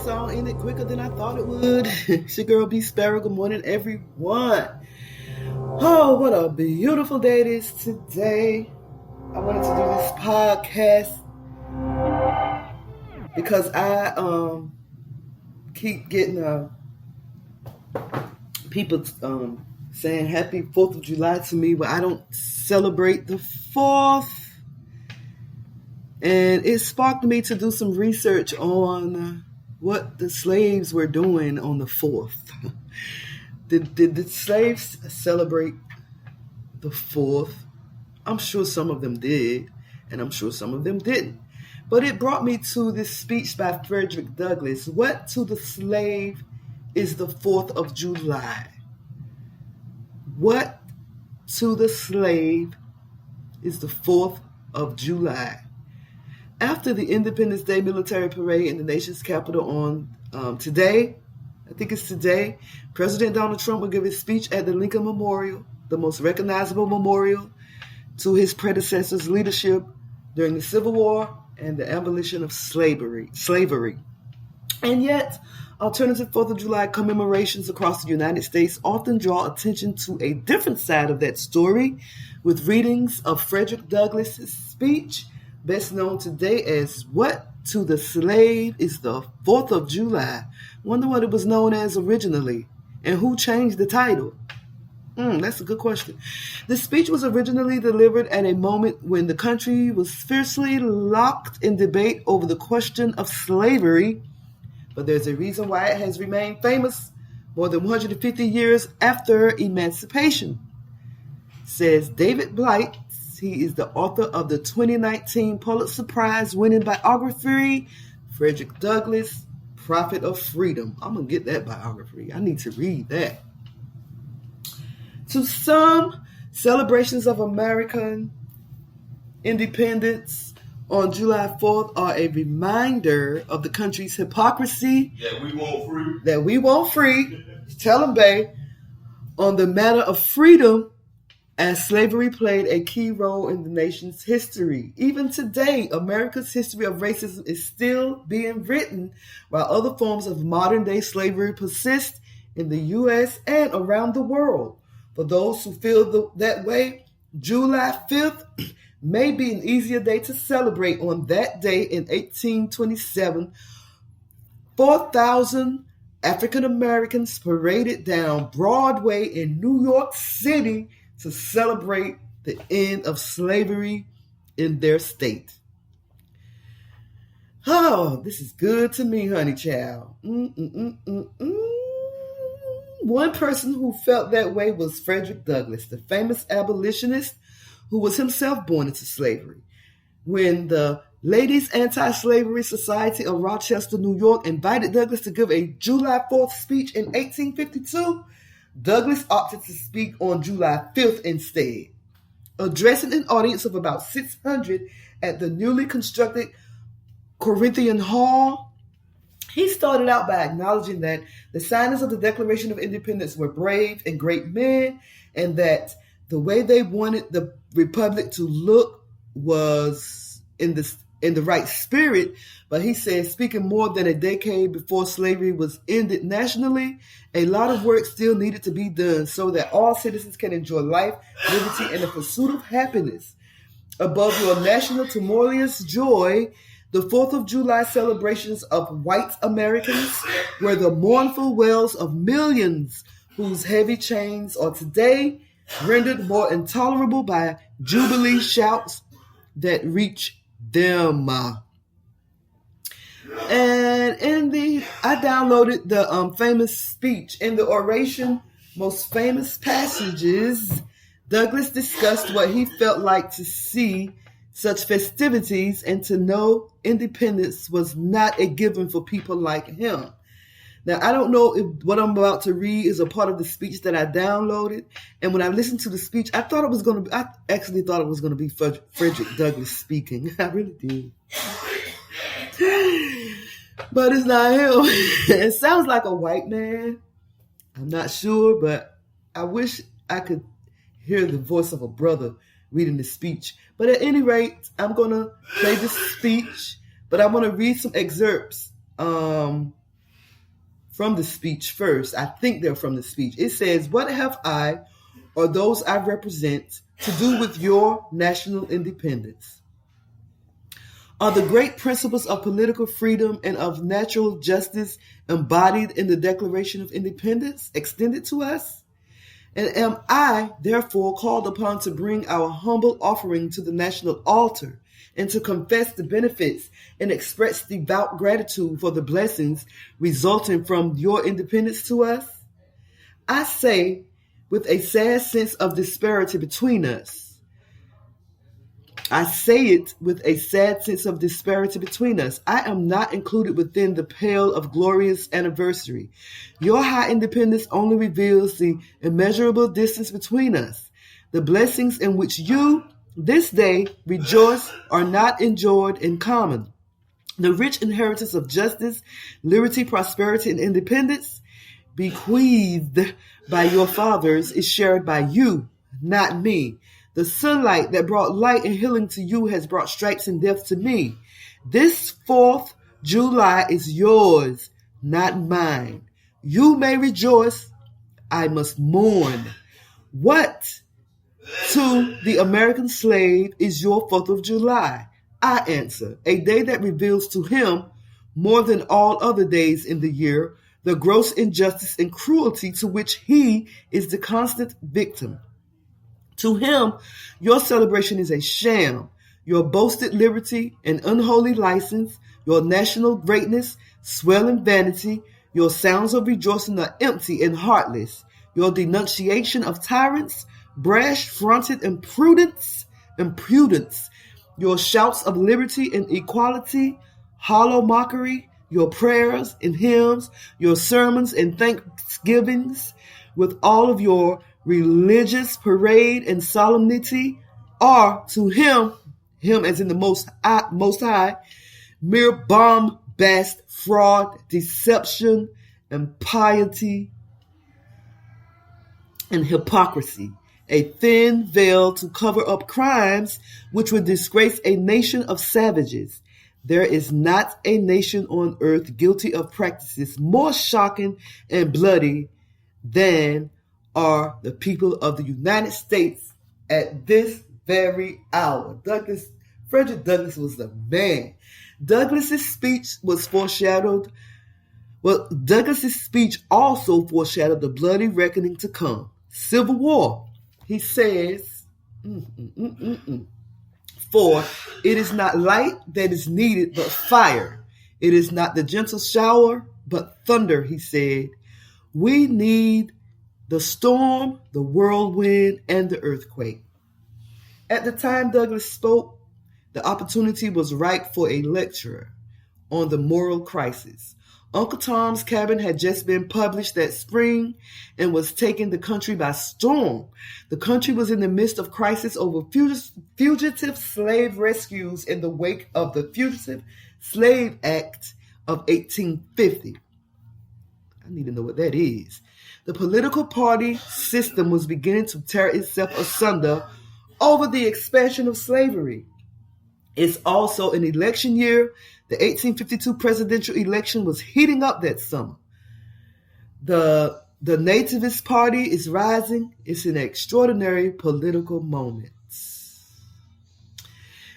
song ended quicker than I thought it would. It's your girl B Sparrow. Good morning, everyone. Oh, what a beautiful day it is today. I wanted to do this podcast because I keep getting people saying happy 4th of July to me, but I don't celebrate the 4th. And it sparked me to do some research on what the slaves were doing on the 4th. Did the slaves celebrate the 4th? I'm sure some of them did, and I'm sure some of them didn't. But it brought me to this speech by Frederick Douglass. What to the slave is the 4th of July? What to the slave is the 4th of July? After the Independence Day military parade in the nation's capital on today, I think it's today, President Donald Trump will give his speech at the Lincoln Memorial, the most recognizable memorial to his predecessors' leadership during the Civil War and the abolition of slavery. And yet, alternative 4th of July commemorations across the United States often draw attention to a different side of that story, with readings of Frederick Douglass's speech, best known today as What to the Slave is the 4th of July. Wonder what it was known as originally, and who changed the title? That's a good question. The speech was originally delivered at a moment when the country was fiercely locked in debate over the question of slavery, but there's a reason why it has remained famous more than 150 years after emancipation, says David Blight. He is the author of the 2019 Pulitzer Prize-winning biography, Frederick Douglass, Prophet of Freedom. I'm going to get that biography. I need to read that. To some, celebrations of American independence on July 4th are a reminder of the country's hypocrisy that we want free. Tell them, babe. On the matter of freedom, as slavery played a key role in the nation's history. Even today, America's history of racism is still being written, while other forms of modern-day slavery persist in the U.S. and around the world. For those who feel that way, July 5th may be an easier day to celebrate. On that day in 1827, 4,000 African Americans paraded down Broadway in New York City to celebrate the end of slavery in their state. Oh, this is good to me, honey child. One person who felt that way was Frederick Douglass, the famous abolitionist who was himself born into slavery. When the Ladies Anti-Slavery Society of Rochester, New York, invited Douglass to give a July 4th speech in 1852, Douglass opted to speak on July 5th instead. Addressing an audience of about 600 at the newly constructed Corinthian Hall, he started out by acknowledging that the signers of the Declaration of Independence were brave and great men, and that the way they wanted the Republic to look was in the right spirit. But he said, speaking more than a decade before slavery was ended nationally, a lot of work still needed to be done so that all citizens can enjoy life, liberty, and the pursuit of happiness. Above your national tumultuous joy, the 4th of July celebrations of white Americans were the mournful wails of millions whose heavy chains are today rendered more intolerable by jubilee shouts that reach them. And I downloaded the famous speech. In the oration, Most Famous Passages, Douglass discussed what he felt like to see such festivities and to know independence was not a given for people like him. Now, I don't know if what I'm about to read is a part of the speech that I downloaded. And when I listened to the speech, I actually thought it was going to be Frederick Douglass speaking. I really did. But it's not him. It sounds like a white man. I'm not sure, but I wish I could hear the voice of a brother reading the speech. But at any rate, I'm going to play this speech, but I want to read some excerpts from the speech first. I think they're from the speech. It says, "What have I, or those I represent, to do with your national independence? Are the great principles of political freedom and of natural justice embodied in the Declaration of Independence extended to us? And am I, therefore, called upon to bring our humble offering to the national altar and to confess the benefits and express devout gratitude for the blessings resulting from your independence to us? I say, with a sad sense of disparity between us, I say it with a sad sense of disparity between us. I am not included within the pale of glorious anniversary. Your high independence only reveals the immeasurable distance between us. The blessings in which you, this day, rejoice are not enjoyed in common. The rich inheritance of justice, liberty, prosperity, and independence bequeathed by your fathers is shared by you, not me. The sunlight that brought light and healing to you has brought stripes and death to me. This 4th July is yours, not mine. You may rejoice. I must mourn. What to the American slave is your 4th of July? I answer, a day that reveals to him, more than all other days in the year, the gross injustice and cruelty to which he is the constant victim. To him, your celebration is a sham. Your boasted liberty and unholy license, your national greatness, swelling vanity, your sounds of rejoicing are empty and heartless. Your denunciation of tyrants, brash-fronted impudence, your shouts of liberty and equality, hollow mockery, your prayers and hymns, your sermons and thanksgivings, with all of your religious parade and solemnity, are to him as in the most high, mere bombast, fraud, deception, impiety, and hypocrisy, a thin veil to cover up crimes which would disgrace a nation of savages. There is not a nation on earth guilty of practices more shocking and bloody than are the people of the United States at this very hour." Frederick Douglass was the man. Douglass's speech also foreshadowed the bloody reckoning to come. Civil War. He says, "For it is not light that is needed, but fire. It is not the gentle shower, but thunder," he said. "We need the storm, the whirlwind, and the earthquake." At the time Douglass spoke, the opportunity was ripe for a lecture on the moral crisis. Uncle Tom's Cabin had just been published that spring and was taking the country by storm. The country was in the midst of crisis over fugitive slave rescues in the wake of the Fugitive Slave Act of 1850. I need to know what that is. The political party system was beginning to tear itself asunder over the expansion of slavery. It's also an election year. The 1852 presidential election was heating up that summer. The Nativist Party is rising. It's an extraordinary political moment.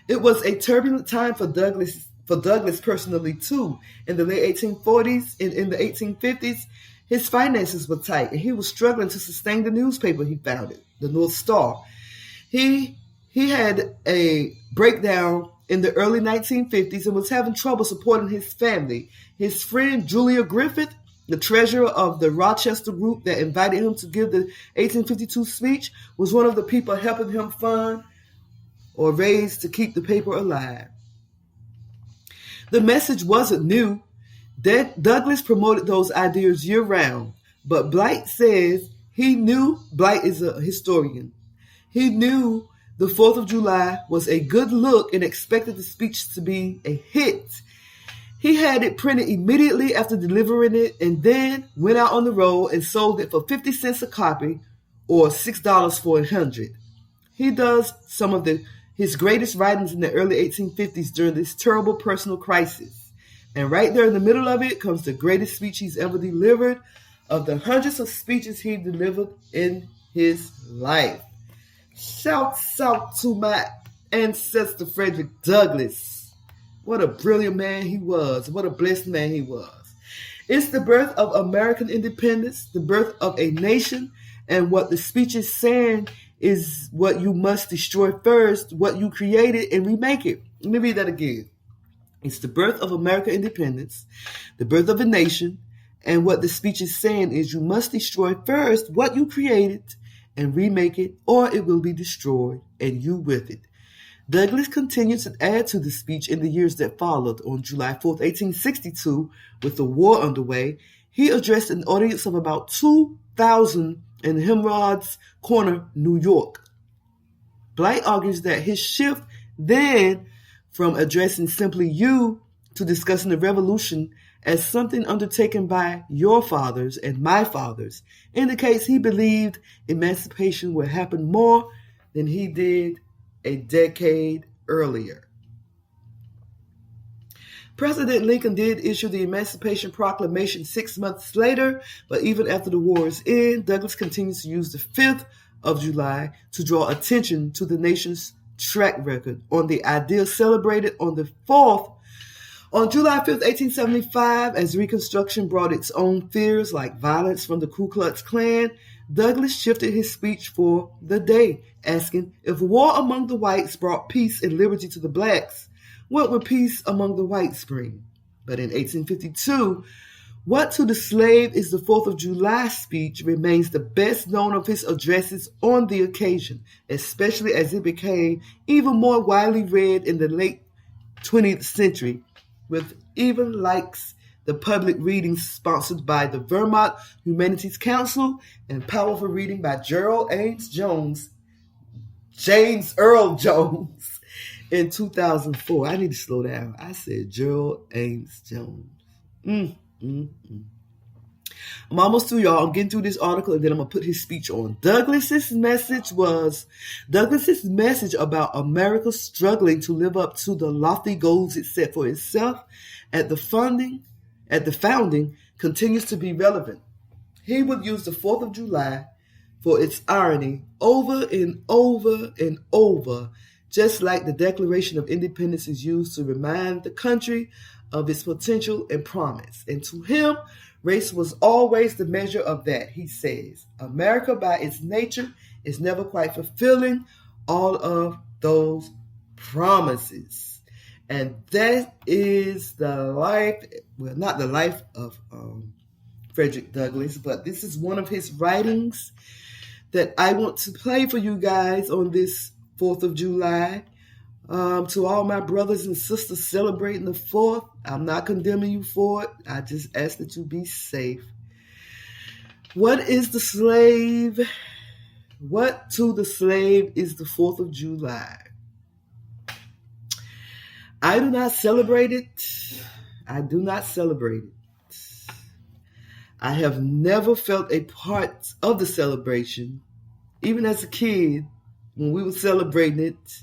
It was a turbulent time for Douglass personally too. In the late 1840s and in the 1850s, his finances were tight, and he was struggling to sustain the newspaper he founded, the North Star. He had a breakdown in the early 1950s and was having trouble supporting his family. His friend Julia Griffith, the treasurer of the Rochester group that invited him to give the 1852 speech, was one of the people helping him fund or raise to keep the paper alive. The message wasn't new. Douglass promoted those ideas year-round, but Blight says Blight is a historian. He knew the 4th of July was a good look and expected the speech to be a hit. He had it printed immediately after delivering it and then went out on the road and sold it for 50 cents a copy or $6 for 100. He does some of his greatest writings in the early 1850s during this terrible personal crisis. And right there in the middle of it comes the greatest speech he's ever delivered of the hundreds of speeches he delivered in his life. Shouts out to my ancestor Frederick Douglass. What a brilliant man he was. What a blessed man he was. It's the birth of American independence, the birth of a nation, and what the speech is saying is what you must destroy first, what you created, and remake it. Let me read that again. It's the birth of American independence, the birth of a nation, and what the speech is saying is you must destroy first what you created and remake it, or it will be destroyed, and you with it. Douglass continued to add to the speech in the years that followed. On July 4th, 1862, with the war underway, he addressed an audience of about 2,000 in Himrod's Corner, New York. Blight argues that his shift then from addressing simply you to discussing the revolution as something undertaken by your fathers and my fathers indicates he believed emancipation would happen more than he did a decade earlier. President Lincoln did issue the Emancipation Proclamation 6 months later, but even after the war's end, Douglass continues to use the 5th of July to draw attention to the nation's track record on the idea celebrated on the 4th. On July 5th, 1875, as Reconstruction brought its own fears like violence from the Ku Klux Klan, Douglass shifted his speech for the day, asking if war among the whites brought peace and liberty to the blacks, what would peace among the whites bring? But in 1852, What to the Slave is the 4th of July speech remains the best known of his addresses on the occasion, especially as it became even more widely read in the late 20th century, with even likes the public readings sponsored by the Vermont Humanities Council and powerful reading by James Earl Jones in 2004. I need to slow down. I said Gerald Ames Jones. I'm almost through, y'all. I'm getting through this article, and then I'm going to put his speech on. Douglass's message about America struggling to live up to the lofty goals it set for itself at the founding continues to be relevant. He would use the 4th of July for its irony over and over and over, just like the Declaration of Independence is used to remind the country of its potential and promise. And to him, race was always the measure of that. He says, America by its nature is never quite fulfilling all of those promises. And that is the life, well, not the life of Frederick Douglass, but this is one of his writings that I want to play for you guys on this 4th of July. To all my brothers and sisters celebrating the 4th, I'm not condemning you for it. I just ask that you be safe. What is the slave? What to the slave is the 4th of July? I do not celebrate it. I do not celebrate it. I have never felt a part of the celebration, even as a kid, when we were celebrating it,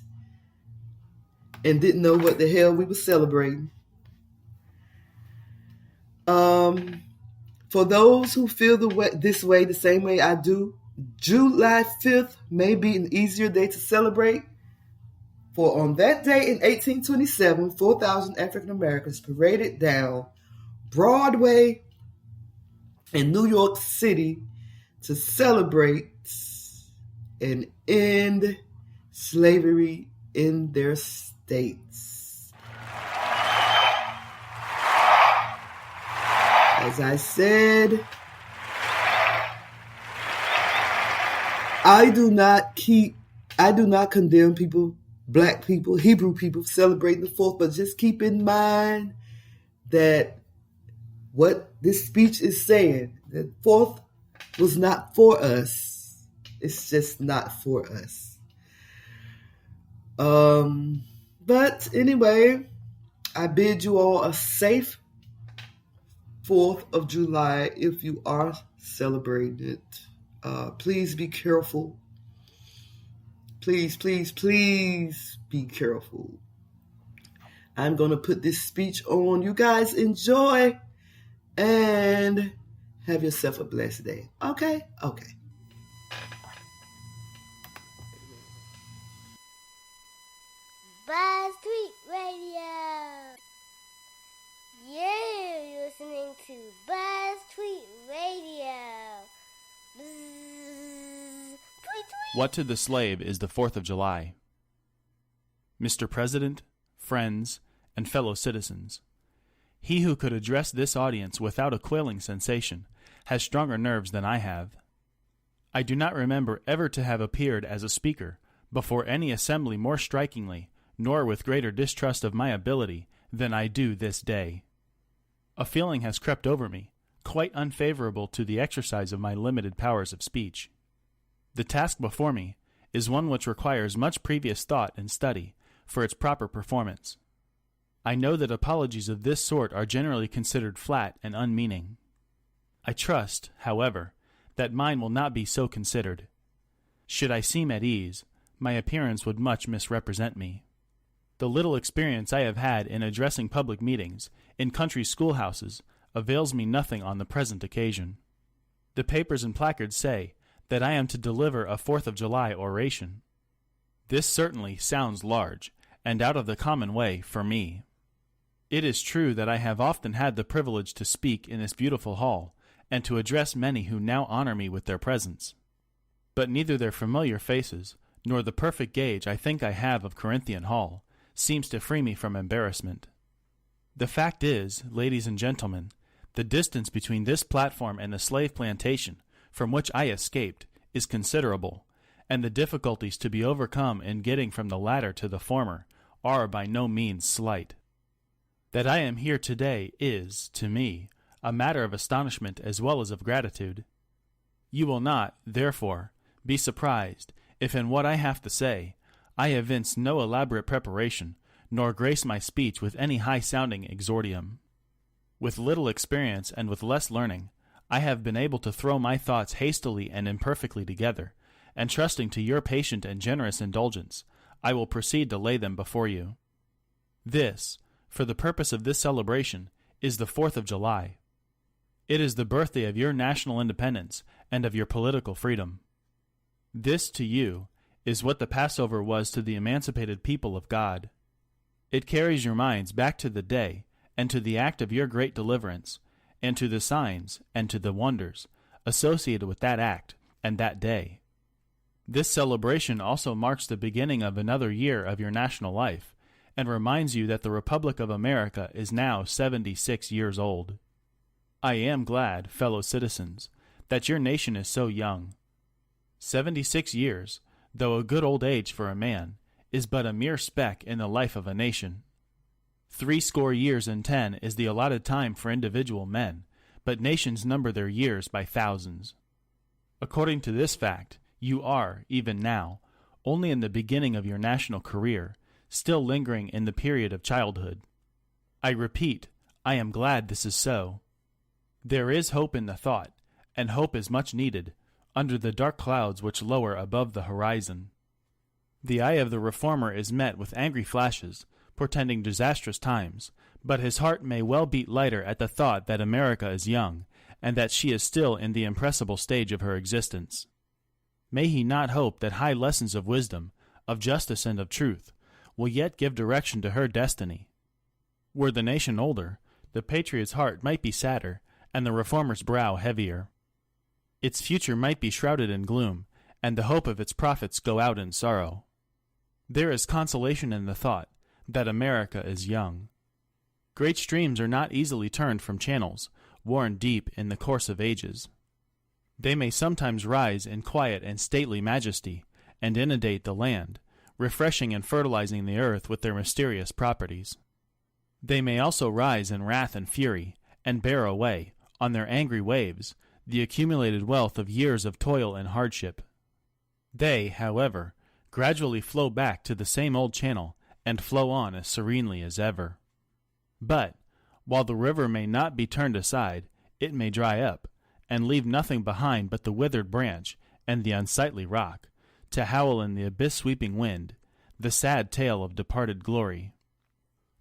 and didn't know what the hell we were celebrating. For those who feel this way the same way I do, July 5th may be an easier day to celebrate. For on that day in 1827, 4,000 African Americans paraded down Broadway in New York City to celebrate and end slavery in their states. As I said, I do not condemn people, black people, Hebrew people celebrating the 4th, but just keep in mind that what this speech is saying, that 4th was not for us. It's just not for us. But anyway, I bid you all a safe 4th of July if you are celebrating it. Please be careful. Please, please, please be careful. I'm going to put this speech on. You guys enjoy and have yourself a blessed day. Okay? Okay. Buzz Tweet Radio. You're listening to Buzz Tweet Radio. Buzz. Tweet, tweet. What to the Slave is the 4th of July. Mr. President, friends, and fellow citizens, he who could address this audience without a quailing sensation has stronger nerves than I have. I do not remember ever to have appeared as a speaker before any assembly more strikingly, nor with greater distrust of my ability, than I do this day. A feeling has crept over me, quite unfavorable to the exercise of my limited powers of speech. The task before me is one which requires much previous thought and study for its proper performance. I know that apologies of this sort are generally considered flat and unmeaning. I trust, however, that mine will not be so considered. Should I seem at ease, my appearance would much misrepresent me. The little experience I have had in addressing public meetings in country schoolhouses avails me nothing on the present occasion. The papers and placards say that I am to deliver a 4th of July oration. This certainly sounds large and out of the common way for me. It is true that I have often had the privilege to speak in this beautiful hall and to address many who now honor me with their presence. But neither their familiar faces nor the perfect gauge I think I have of Corinthian Hall seems to free me from embarrassment. The fact is, ladies and gentlemen, the distance between this platform and the slave plantation from which I escaped is considerable, and the difficulties to be overcome in getting from the latter to the former are by no means slight. That I am here today is, to me, a matter of astonishment as well as of gratitude. You will not, therefore, be surprised if in what I have to say I evince no elaborate preparation, nor grace my speech with any high-sounding exordium. With little experience and with less learning, I have been able to throw my thoughts hastily and imperfectly together, and trusting to your patient and generous indulgence, I will proceed to lay them before you. This, for the purpose of this celebration, is the 4th of July. It is the birthday of your national independence and of your political freedom. This, to you, is what the Passover was to the emancipated people of God. It carries your minds back to the day and to the act of your great deliverance, and to the signs and to the wonders associated with that act and that day. This celebration also marks the beginning of another year of your national life, and reminds you that the Republic of America is now 76 years old. I am glad, fellow citizens, that your nation is so young. 76 years, though a good old age for a man, is but a mere speck in the life of a nation. 80 years and 10 is the allotted time for individual men, but nations number their years by thousands. According to this fact, you are, even now, only in the beginning of your national career, still lingering in the period of childhood. I repeat, I am glad this is so. There is hope in the thought, and hope is much needed, under the dark clouds which lower above the horizon. The eye of the reformer is met with angry flashes, portending disastrous times, but his heart may well beat lighter at the thought that America is young, and that she is still in the impressible stage of her existence. May he not hope that high lessons of wisdom, of justice and of truth, will yet give direction to her destiny? Were the nation older, the patriot's heart might be sadder, and the reformer's brow heavier. Its future might be shrouded in gloom, and the hope of its prophets go out in sorrow. There is consolation in the thought that America is young. Great streams are not easily turned from channels worn deep in the course of ages. They may sometimes rise in quiet and stately majesty, and inundate the land, refreshing and fertilizing the earth with their mysterious properties. They may also rise in wrath and fury, and bear away, on their angry waves, the accumulated wealth of years of toil and hardship. They, however, gradually flow back to the same old channel, and flow on as serenely as ever. But, while the river may not be turned aside, it may dry up, and leave nothing behind but the withered branch and the unsightly rock, to howl in the abyss-sweeping wind, the sad tale of departed glory.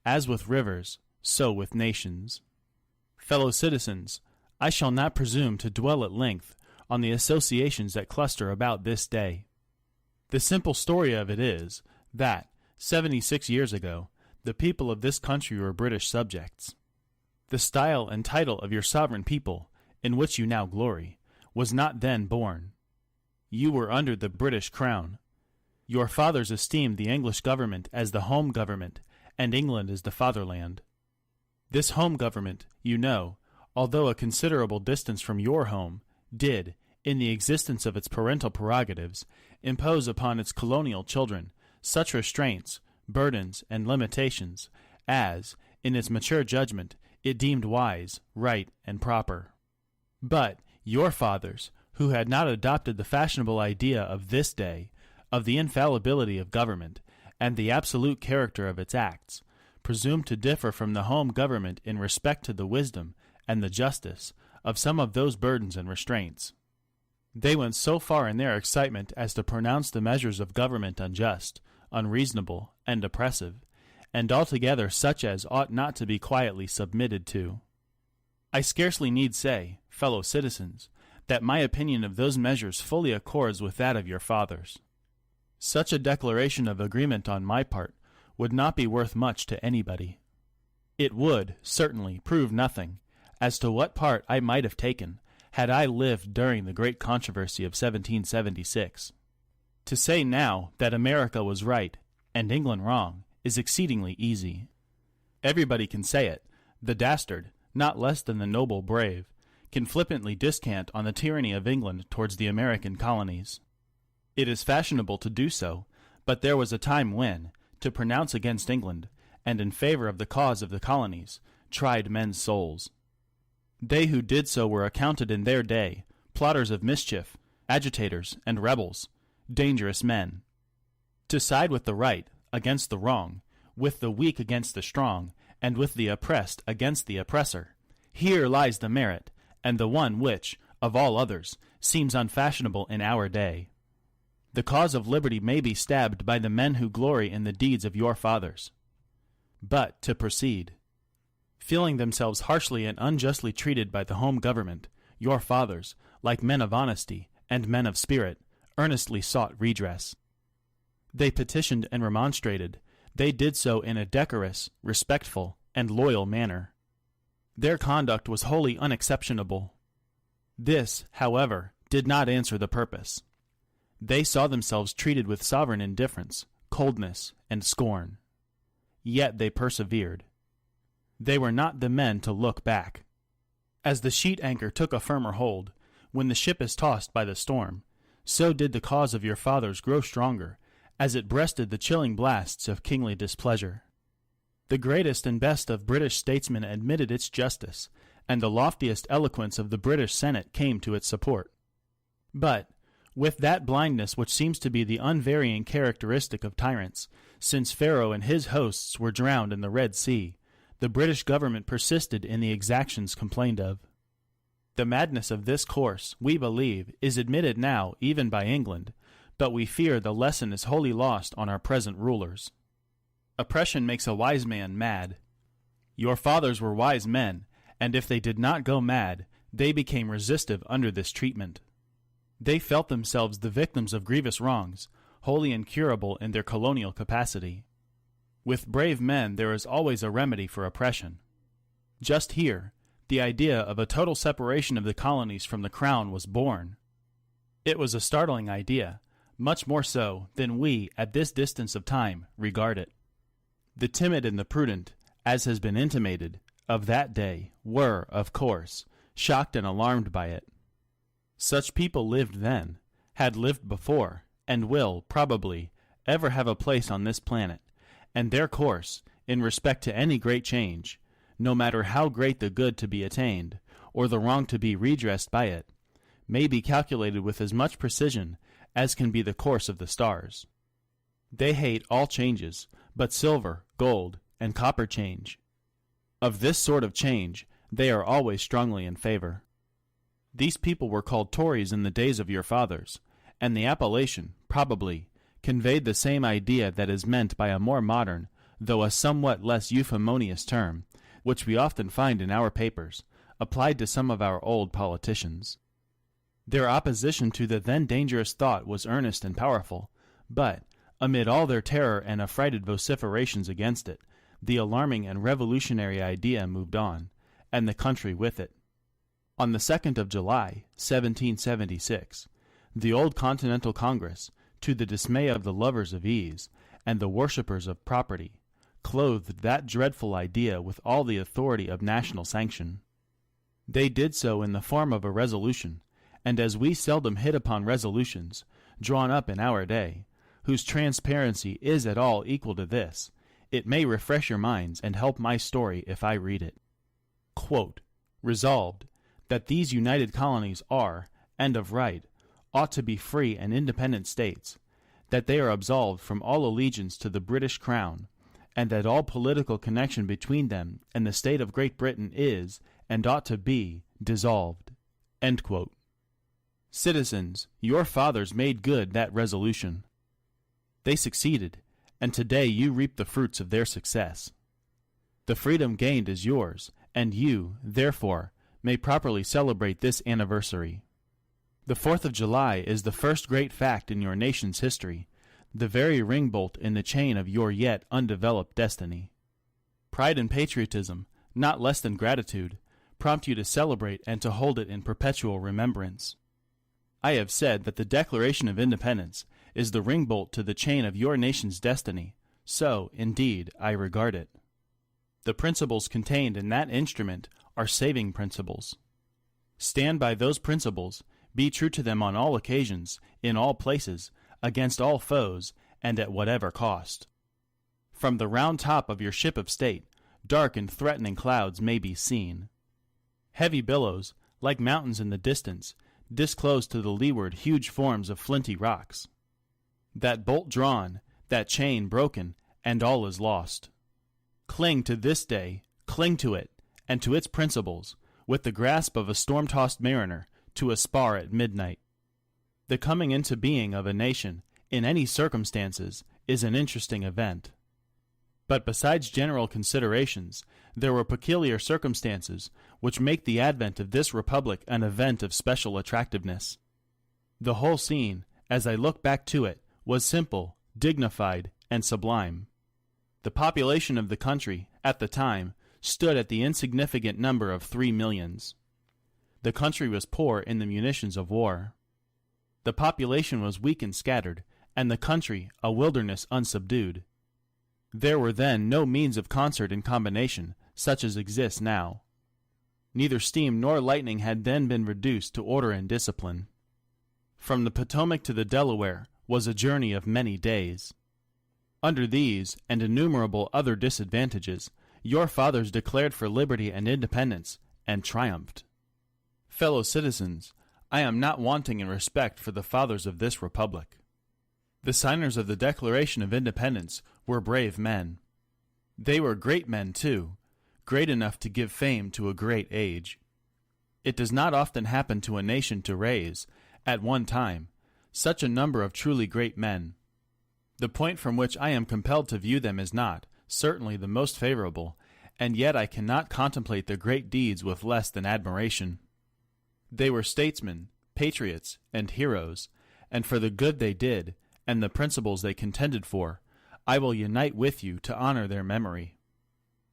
As with rivers, so with nations. Fellow citizens, I shall not presume to dwell at length on the associations that cluster about this day. The simple story of it is that, 76 years ago, the people of this country were British subjects. The style and title of your sovereign people, in which you now glory, was not then born. You were under the British crown. Your fathers esteemed the English government as the home government, and England as the fatherland. This home government, you know, although a considerable distance from your home, did, in the existence of its parental prerogatives, impose upon its colonial children such restraints, burdens, and limitations as, in its mature judgment, it deemed wise, right, and proper. But your fathers, who had not adopted the fashionable idea of this day, of the infallibility of government, and the absolute character of its acts, presumed to differ from the home government in respect to the wisdom and the justice of some of those burdens and restraints. They went so far in their excitement as to pronounce the measures of government unjust, unreasonable, and oppressive, and altogether such as ought not to be quietly submitted to. I scarcely need say, fellow citizens, that my opinion of those measures fully accords with that of your fathers. Such a declaration of agreement on my part would not be worth much to anybody. It would, certainly, prove nothing as to what part I might have taken had I lived during the great controversy of 1776. To say now that America was right and England wrong is exceedingly easy. Everybody can say it. The dastard, not less than the noble brave, can flippantly descant on the tyranny of England towards the American colonies. It is fashionable to do so, but there was a time when, to pronounce against England, and in favor of the cause of the colonies, tried men's souls. They who did so were accounted in their day plotters of mischief, agitators, and rebels, dangerous men. To side with the right against the wrong, with the weak against the strong, and with the oppressed against the oppressor, here lies the merit, and the one which, of all others, seems unfashionable in our day. The cause of liberty may be stabbed by the men who glory in the deeds of your fathers. But to proceed. Feeling themselves harshly and unjustly treated by the home government, your fathers, like men of honesty and men of spirit, earnestly sought redress. They petitioned and remonstrated. They did so in a decorous, respectful, and loyal manner. Their conduct was wholly unexceptionable. This, however, did not answer the purpose. They saw themselves treated with sovereign indifference, coldness, and scorn. Yet they persevered. They were not the men to look back. As the sheet anchor took a firmer hold, when the ship is tossed by the storm, so did the cause of your fathers grow stronger, as it breasted the chilling blasts of kingly displeasure. The greatest and best of British statesmen admitted its justice, and the loftiest eloquence of the British Senate came to its support. But, with that blindness which seems to be the unvarying characteristic of tyrants, since Pharaoh and his hosts were drowned in the Red Sea, the British government persisted in the exactions complained of. The madness of this course, we believe, is admitted now even by England, but we fear the lesson is wholly lost on our present rulers. Oppression makes a wise man mad. Your fathers were wise men, and if they did not go mad, they became restive under this treatment. They felt themselves the victims of grievous wrongs, wholly incurable in their colonial capacity. With brave men there is always a remedy for oppression. Just here, the idea of a total separation of the colonies from the crown was born. It was a startling idea, much more so than we, at this distance of time, regard it. The timid and the prudent, as has been intimated, of that day were, of course, shocked and alarmed by it. Such people lived then, had lived before, and will, probably, ever have a place on this planet, and their course, in respect to any great change, no matter how great the good to be attained, or the wrong to be redressed by it, may be calculated with as much precision as can be the course of the stars. They hate all changes, but silver, gold, and copper change. Of this sort of change, they are always strongly in favor. These people were called Tories in the days of your fathers, and the appellation, probably, conveyed the same idea that is meant by a more modern, though a somewhat less euphemonious term, which we often find in our papers, applied to some of our old politicians. Their opposition to the then dangerous thought was earnest and powerful, but, amid all their terror and affrighted vociferations against it, the alarming and revolutionary idea moved on, and the country with it. On the 2nd of July, 1776, the old Continental Congress, to the dismay of the lovers of ease and the worshippers of property, clothed that dreadful idea with all the authority of national sanction. They did so in the form of a resolution, and as we seldom hit upon resolutions, drawn up in our day, whose transparency is at all equal to this, it may refresh your minds and help my story if I read it. Quote, "Resolved, that these united colonies are, and of right, ought to be free and independent states, that they are absolved from all allegiance to the British Crown, and that all political connection between them and the state of Great Britain is, and ought to be, dissolved." End quote. Citizens, your fathers made good that resolution. They succeeded, and today you reap the fruits of their success. The freedom gained is yours, and you, therefore, may properly celebrate this anniversary. The 4th of July is the first great fact in your nation's history, the very ringbolt in the chain of your yet undeveloped destiny. Pride and patriotism, not less than gratitude, prompt you to celebrate and to hold it in perpetual remembrance. I have said that the Declaration of Independence is the ringbolt to the chain of your nation's destiny, so, indeed, I regard it. The principles contained in that instrument are saving principles. Stand by those principles, be true to them on all occasions, in all places, against all foes, and at whatever cost. From the round top of your ship of state, dark and threatening clouds may be seen. Heavy billows, like mountains in the distance, disclose to the leeward huge forms of flinty rocks. That bolt drawn, that chain broken, and all is lost. Cling to this day, cling to it, and to its principles, with the grasp of a storm-tossed mariner to a spar at midnight. The coming into being of a nation, in any circumstances, is an interesting event. But besides general considerations, there were peculiar circumstances which make the advent of this republic an event of special attractiveness. The whole scene, as I look back to it, was simple, dignified, and sublime. The population of the country, at the time, stood at the insignificant number of 3 millions. The country was poor in the munitions of war. The population was weak and scattered, and the country a wilderness unsubdued. There were then no means of concert and combination, such as exist now. Neither steam nor lightning had then been reduced to order and discipline. From the Potomac to the Delaware was a journey of many days. Under these and innumerable other disadvantages, your fathers declared for liberty and independence, and triumphed. Fellow citizens, I am not wanting in respect for the fathers of this republic. The signers of the Declaration of Independence were brave men. They were great men, too, great enough to give fame to a great age. It does not often happen to a nation to raise, at one time, such a number of truly great men. The point from which I am compelled to view them is not, certainly, the most favorable, and yet I cannot contemplate their great deeds with less than admiration. They were statesmen, patriots, and heroes, and for the good they did, and the principles they contended for, I will unite with you to honor their memory.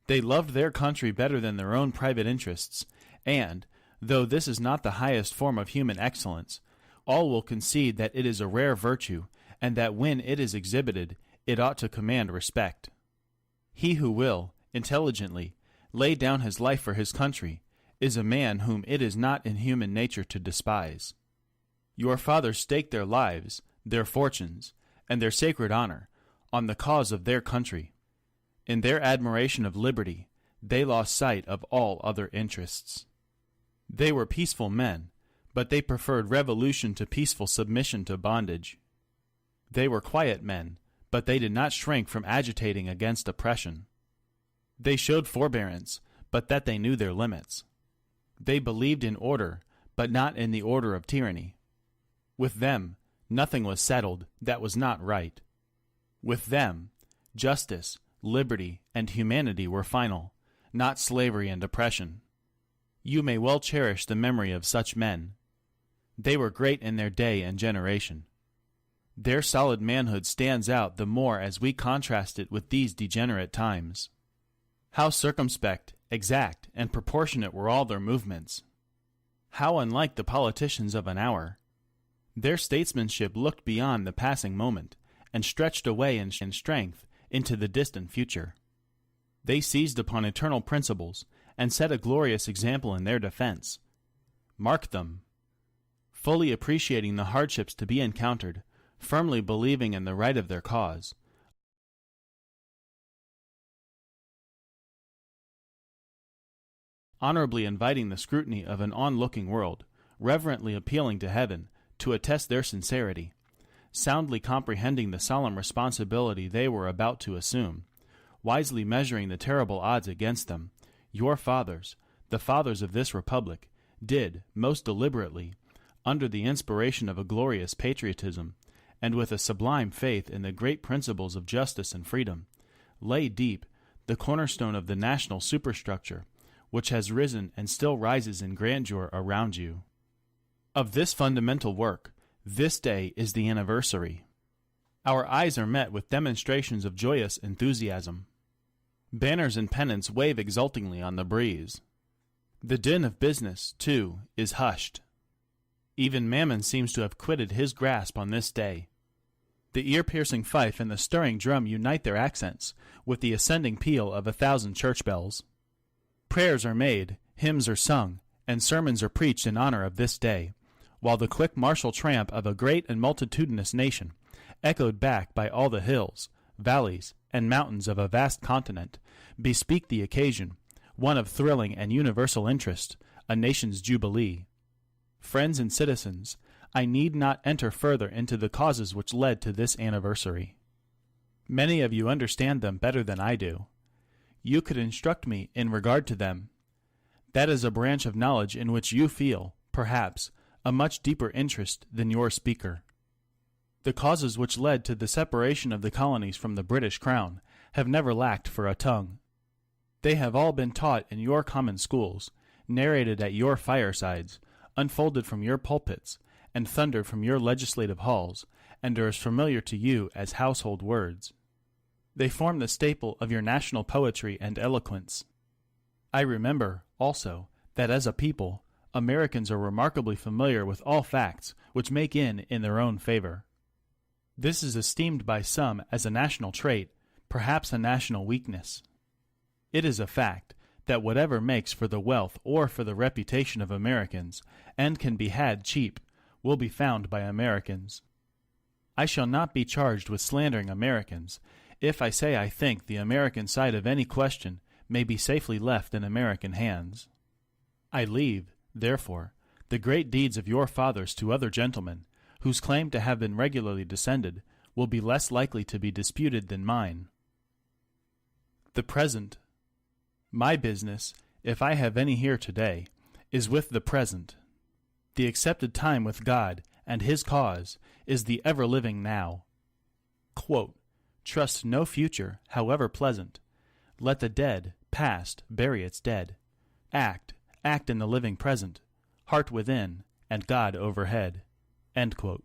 They loved their country better than their own private interests, and, though this is not the highest form of human excellence, all will concede that it is a rare virtue, and that when it is exhibited, it ought to command respect. He who will, intelligently, lay down his life for his country, is a man whom it is not in human nature to despise. Your fathers staked their lives, their fortunes, and their sacred honor on the cause of their country. In their admiration of liberty, they lost sight of all other interests. They were peaceful men, but they preferred revolution to peaceful submission to bondage. They were quiet men, but they did not shrink from agitating against oppression. They showed forbearance, but that they knew their limits. They believed in order, but not in the order of tyranny. With them, nothing was settled that was not right. With them, justice, liberty, and humanity were final, not slavery and oppression. You may well cherish the memory of such men. They were great in their day and generation. Their solid manhood stands out the more as we contrast it with these degenerate times. How circumspect, exact, and proportionate were all their movements. How unlike the politicians of an hour. Their statesmanship looked beyond the passing moment, and stretched away in strength into the distant future. They seized upon eternal principles, and set a glorious example in their defense. Mark them. Fully appreciating the hardships to be encountered, firmly believing in the right of their cause, honorably inviting the scrutiny of an onlooking world, reverently appealing to heaven to attest their sincerity, soundly comprehending the solemn responsibility they were about to assume, wisely measuring the terrible odds against them, your fathers, the fathers of this republic, did, most deliberately, under the inspiration of a glorious patriotism, and with a sublime faith in the great principles of justice and freedom, lay deep the cornerstone of the national superstructure, which has risen and still rises in grandeur around you. Of this fundamental work, this day is the anniversary. Our eyes are met with demonstrations of joyous enthusiasm. Banners and pennants wave exultingly on the breeze. The din of business, too, is hushed. Even Mammon seems to have quitted his grasp on this day. The ear-piercing fife and the stirring drum unite their accents with the ascending peal of 1,000 church bells. Prayers are made, hymns are sung, and sermons are preached in honor of this day, while the quick martial tramp of a great and multitudinous nation, echoed back by all the hills, valleys, and mountains of a vast continent, bespeak the occasion, one of thrilling and universal interest, a nation's jubilee. Friends and citizens, I need not enter further into the causes which led to this anniversary. Many of you understand them better than I do. You could instruct me in regard to them. That is a branch of knowledge in which you feel, perhaps, a much deeper interest than your speaker. The causes which led to the separation of the colonies from the British Crown have never lacked for a tongue. They have all been taught in your common schools, narrated at your firesides, unfolded from your pulpits, and thundered from your legislative halls, and are as familiar to you as household words. They form the staple of your national poetry and eloquence. I remember, also, that as a people, Americans are remarkably familiar with all facts which make in their own favor. This is esteemed by some as a national trait, perhaps a national weakness. It is a fact that whatever makes for the wealth or for the reputation of Americans, and can be had cheap, will be found by Americans. I shall not be charged with slandering Americans if I say I think the American side of any question may be safely left in American hands. I leave, therefore, the great deeds of your fathers to other gentlemen, whose claim to have been regularly descended will be less likely to be disputed than mine. The present. My business, if I have any here today, is with the present. The accepted time with God and His cause is the ever-living now. Quote, trust no future, however pleasant. Let the dead, past, bury its dead. Act in the living present, heart within, and God overhead. End quote.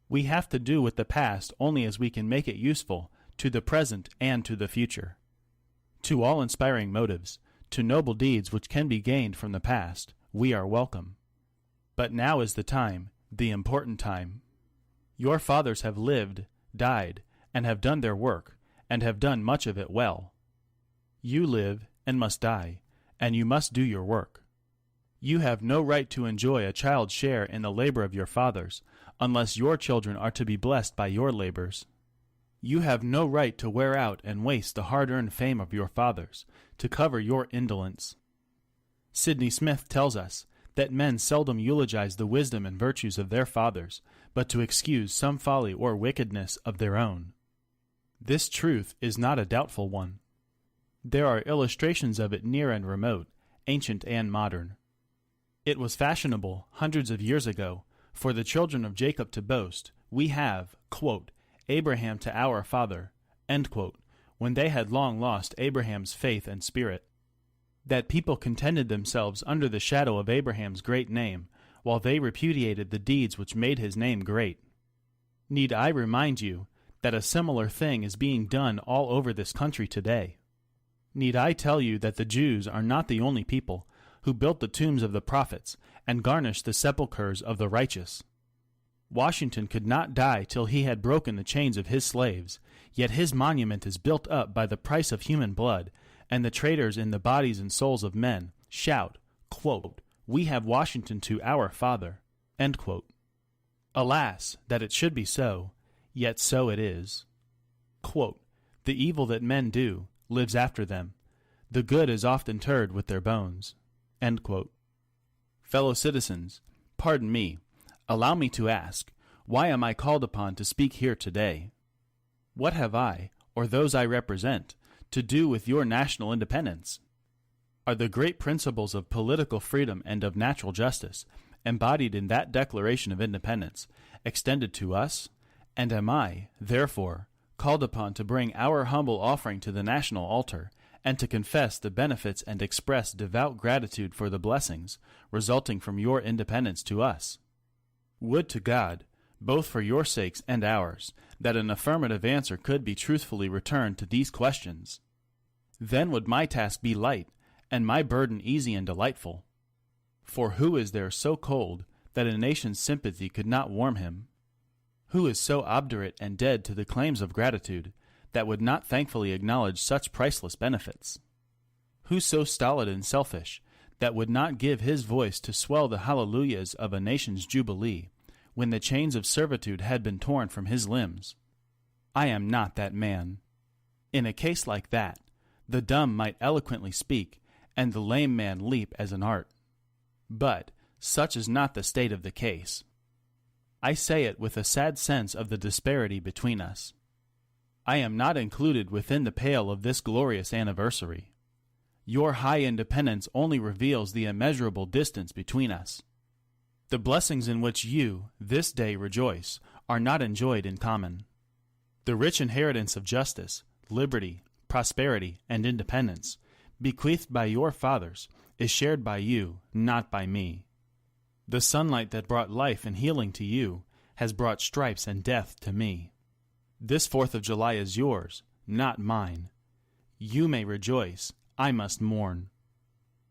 We have to do with the past only as we can make it useful to the present and to the future. To all inspiring motives, to noble deeds which can be gained from the past, we are welcome. But now is the time, the important time. Your fathers have lived, died, and have done their work, and have done much of it well. You live, and must die, and you must do your work. You have no right to enjoy a child's share in the labor of your fathers, unless your children are to be blessed by your labors. You have no right to wear out and waste the hard-earned fame of your fathers, to cover your indolence. Sidney Smith tells us that men seldom eulogize the wisdom and virtues of their fathers, but to excuse some folly or wickedness of their own. This truth is not a doubtful one. There are illustrations of it near and remote, ancient and modern. It was fashionable, hundreds of years ago, for the children of Jacob to boast, we have, quote, Abraham to our father, end quote, when they had long lost Abraham's faith and spirit. That people contented themselves under the shadow of Abraham's great name, while they repudiated the deeds which made his name great. Need I remind you that a similar thing is being done all over this country today? Need I tell you that the Jews are not the only people who built the tombs of the prophets and garnished the sepulchres of the righteous? Washington could not die till he had broken the chains of his slaves, yet his monument is built up by the price of human blood, and the traitors in the bodies and souls of men shout, quote, "We have Washington to our father." End quote. Alas, that it should be so, yet so it is. Quote, "The evil that men do lives after them. The good is oft interred with their bones." End quote. Fellow citizens, pardon me, allow me to ask, why am I called upon to speak here today? What have I, or those I represent, to do with your national independence? Are the great principles of political freedom and of natural justice, embodied in that Declaration of Independence, extended to us? And am I, therefore, called upon to bring our humble offering to the national altar, and to confess the benefits and express devout gratitude for the blessings resulting from your independence to us? Would to God, both for your sakes and ours, that an affirmative answer could be truthfully returned to these questions. Then would my task be light, and my burden easy and delightful. For who is there so cold that a nation's sympathy could not warm him? Who is so obdurate and dead to the claims of gratitude that would not thankfully acknowledge such priceless benefits? Who so stolid and selfish that would not give his voice to swell the hallelujahs of a nation's jubilee, when the chains of servitude had been torn from his limbs? I am not that man. In a case like that, the dumb might eloquently speak, and the lame man leap as an art. But such is not the state of the case. I say it with a sad sense of the disparity between us. I am not included within the pale of this glorious anniversary. Your high independence only reveals the immeasurable distance between us. The blessings in which you, this day, rejoice are not enjoyed in common. The rich inheritance of justice, liberty, prosperity, and independence, bequeathed by your fathers, is shared by you, not by me. The sunlight that brought life and healing to you has brought stripes and death to me. This 4th of July is yours, not mine. You may rejoice, I must mourn.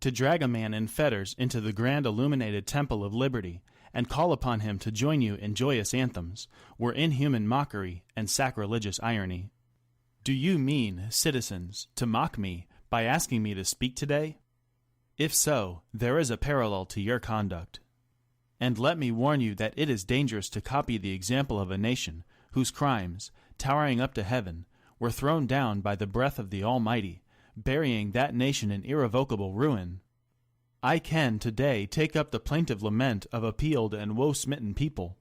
To drag a man in fetters into the grand illuminated temple of liberty and call upon him to join you in joyous anthems were inhuman mockery and sacrilegious irony. Do you mean, citizens, to mock me by asking me to speak today? If so, there is a parallel to your conduct. And let me warn you that it is dangerous to copy the example of a nation whose crimes, towering up to heaven, were thrown down by the breath of the Almighty, burying that nation in irrevocable ruin. I can today take up the plaintive lament of a peeled and woe-smitten people.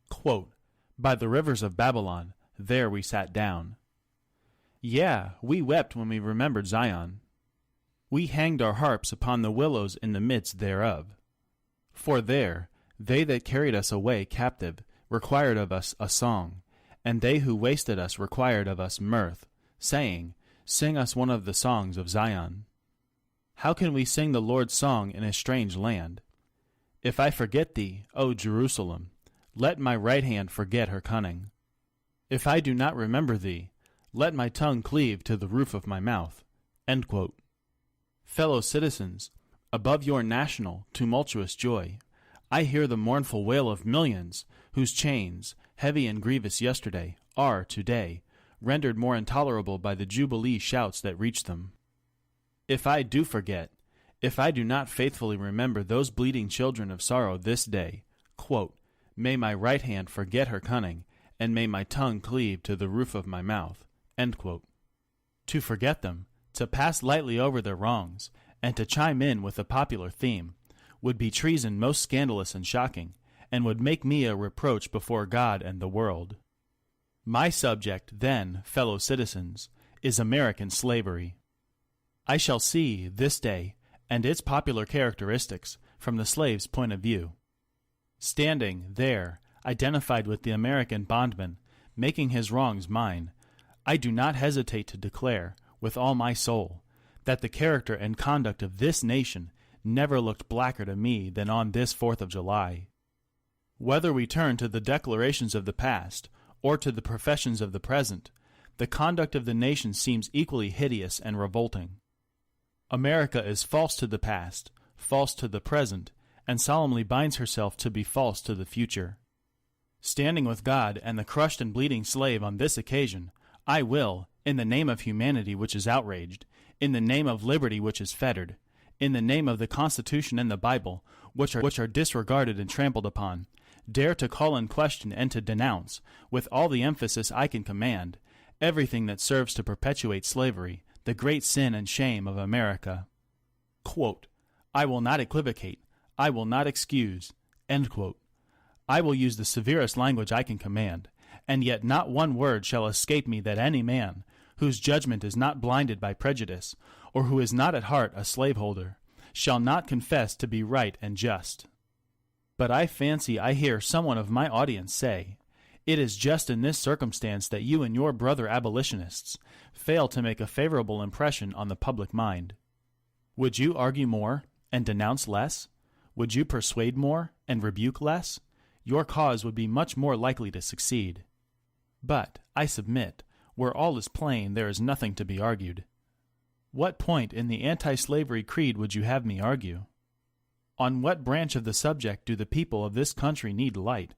Quote, "By the rivers of Babylon, there we sat down." Yeah, we wept when we remembered Zion. We hanged our harps upon the willows in the midst thereof. For there, they that carried us away captive required of us a song, and they who wasted us required of us mirth, saying, "Sing us one of the songs of Zion." How can we sing the Lord's song in a strange land? If I forget thee, O Jerusalem, let my right hand forget her cunning. If I do not remember thee, let my tongue cleave to the roof of my mouth. End quote. Fellow citizens, above your national, tumultuous joy, I hear the mournful wail of millions whose chains, heavy and grievous yesterday, are, today, rendered more intolerable by the jubilee shouts that reach them. If I do forget, if I do not faithfully remember those bleeding children of sorrow this day, quote, may my right hand forget her cunning, and may my tongue cleave to the roof of my mouth. End quote. To forget them, to pass lightly over their wrongs, and to chime in with a popular theme, would be treason most scandalous and shocking, and would make me a reproach before God and the world. My subject, then, fellow citizens, is American slavery. I shall see, this day, and its popular characteristics, from the slave's point of view. Standing, there, identified with the American bondman, making his wrongs mine, I do not hesitate to declare, with all my soul, that the character and conduct of this nation never looked blacker to me than on this 4th of July. Whether we turn to the declarations of the past or to the professions of the present, the conduct of the nation seems equally hideous and revolting. America is false to the past, false to the present, and solemnly binds herself to be false to the future. Standing with God and the crushed and bleeding slave on this occasion, I will, in the name of humanity which is outraged, in the name of liberty which is fettered, in the name of the Constitution and the Bible, which are disregarded and trampled upon, dare to call in question and to denounce, with all the emphasis I can command, everything that serves to perpetuate slavery, the great sin and shame of America. Quote, I will not equivocate, I will not excuse, end quote. I will use the severest language I can command, and yet not one word shall escape me that any man, whose judgment is not blinded by prejudice, or who is not at heart a slaveholder, shall not confess to be right and just. But I fancy I hear someone of my audience say, it is just in this circumstance that you and your brother abolitionists fail to make a favorable impression on the public mind. Would you argue more and denounce less? Would you persuade more and rebuke less? Your cause would be much more likely to succeed. But, I submit, where all is plain there is nothing to be argued. What point in the anti-slavery creed would you have me argue? On what branch of the subject do the people of this country need light?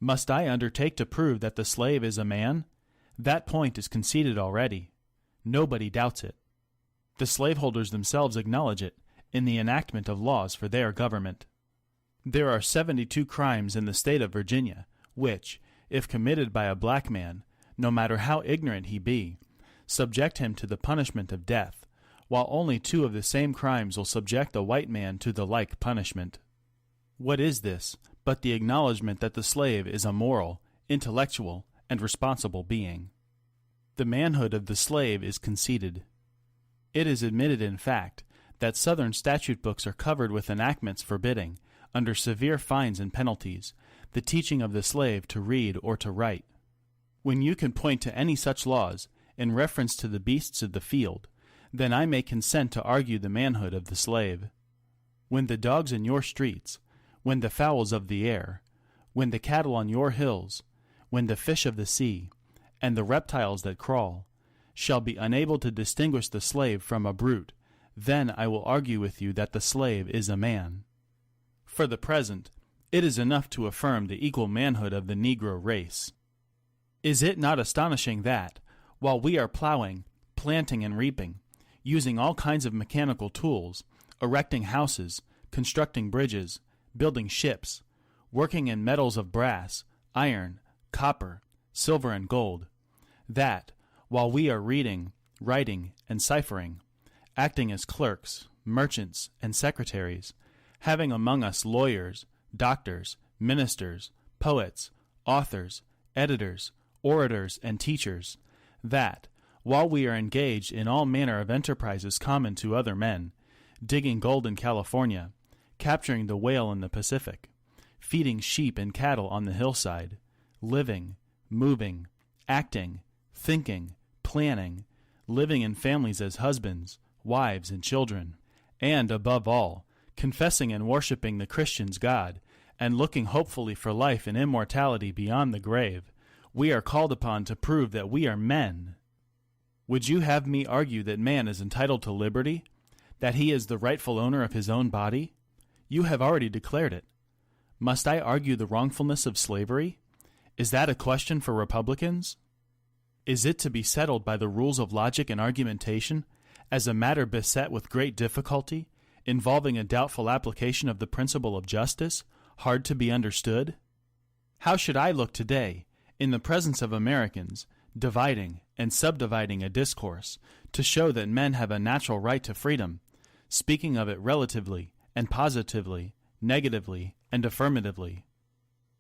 Must I undertake to prove that the slave is a man? That point is conceded already. Nobody doubts it. The slaveholders themselves acknowledge it in the enactment of laws for their government. There are 72 crimes in the state of Virginia, which, if committed by a black man, no matter how ignorant he be, subject him to the punishment of death, while only 2 of the same crimes will subject a white man to the like punishment. What is this but the acknowledgment that the slave is a moral, intellectual, and responsible being? The manhood of the slave is conceded. It is admitted, in fact, that Southern statute books are covered with enactments forbidding, under severe fines and penalties, the teaching of the slave to read or to write. When you can point to any such laws, in reference to the beasts of the field, then I may consent to argue the manhood of the slave. When the dogs in your streets, when the fowls of the air, when the cattle on your hills, when the fish of the sea, and the reptiles that crawl, shall be unable to distinguish the slave from a brute, then I will argue with you that the slave is a man. For the present, it is enough to affirm the equal manhood of the Negro race. Is it not astonishing that, while we are plowing, planting and reaping, using all kinds of mechanical tools, erecting houses, constructing bridges, building ships, working in metals of brass, iron, copper, silver and gold, that, while we are reading, writing, and ciphering, acting as clerks, merchants, and secretaries, having among us lawyers, doctors, ministers, poets, authors, editors, orators, and teachers, that, while we are engaged in all manner of enterprises common to other men, digging gold in California, capturing the whale in the Pacific, feeding sheep and cattle on the hillside, living, moving, acting, thinking, planning, living in families as husbands, wives, and children, and, above all, confessing and worshiping the Christian's God, and looking hopefully for life and immortality beyond the grave, we are called upon to prove that we are men. Would you have me argue that man is entitled to liberty, that he is the rightful owner of his own body? You have already declared it. Must I argue the wrongfulness of slavery? Is that a question for Republicans? Is it to be settled by the rules of logic and argumentation, as a matter beset with great difficulty, involving a doubtful application of the principle of justice, hard to be understood? How should I look today, in the presence of Americans, dividing and subdividing a discourse, to show that men have a natural right to freedom, speaking of it relatively and positively, negatively and affirmatively?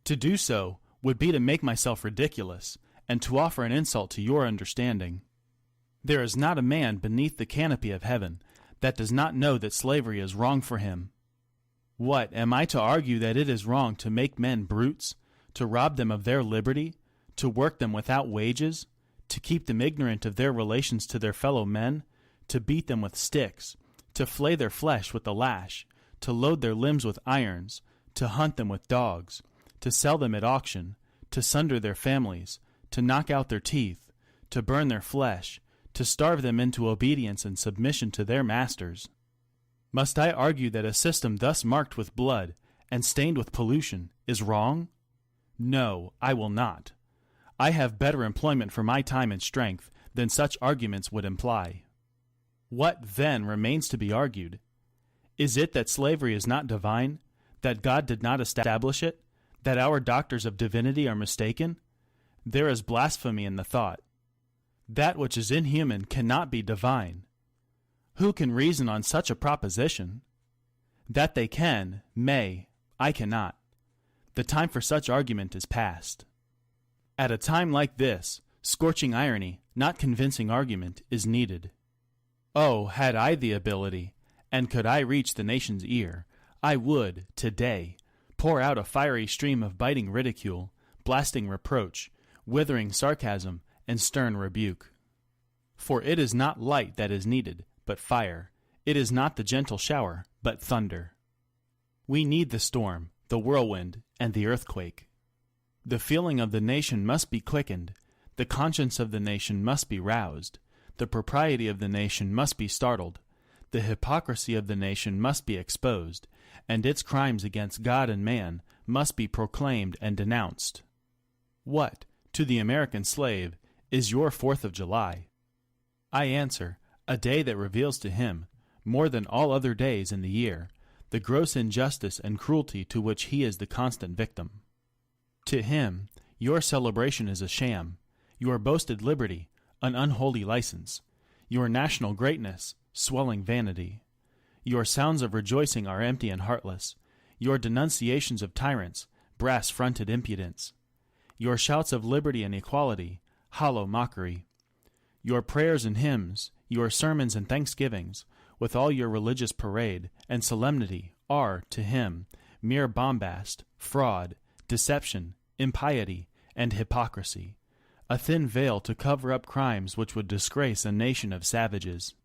To do so would be to make myself ridiculous, and to offer an insult to your understanding. There is not a man beneath the canopy of heaven that does not know that slavery is wrong for him. What, am I to argue that it is wrong to make men brutes, to rob them of their liberty, to work them without wages, to keep them ignorant of their relations to their fellow men, to beat them with sticks, to flay their flesh with the lash, to load their limbs with irons, to hunt them with dogs, to sell them at auction, to sunder their families, to knock out their teeth, to burn their flesh, to starve them into obedience and submission to their masters. Must I argue that a system thus marked with blood and stained with pollution is wrong? No, I will not. I have better employment for my time and strength than such arguments would imply. What, then, remains to be argued? Is it that slavery is not divine, that God did not establish it, that our doctors of divinity are mistaken? There is blasphemy in the thought. That which is inhuman cannot be divine. Who can reason on such a proposition? That they can, may, I cannot. The time for such argument is past. At a time like this, scorching irony, not convincing argument, is needed. Oh, had I the ability, and could I reach the nation's ear, I would, today, pour out a fiery stream of biting ridicule, blasting reproach, withering sarcasm, and stern rebuke. For it is not light that is needed, but fire. It is not the gentle shower, but thunder. We need the storm, the whirlwind, and the earthquake. The feeling of the nation must be quickened, the conscience of the nation must be roused, the propriety of the nation must be startled, the hypocrisy of the nation must be exposed, and its crimes against God and man must be proclaimed and denounced. What, to the American slave, is your 4th of July? I answer, a day that reveals to him, more than all other days in the year, the gross injustice and cruelty to which he is the constant victim. To him, your celebration is a sham, your boasted liberty, an unholy license, your national greatness, swelling vanity. Your sounds of rejoicing are empty and heartless, your denunciations of tyrants, brass-fronted impudence. Your shouts of liberty and equality, hollow mockery. Your prayers and hymns, your sermons and thanksgivings, with all your religious parade and solemnity, are, to him, mere bombast, fraud, deception, impiety, and hypocrisy, a thin veil to cover up crimes which would disgrace a nation of savages.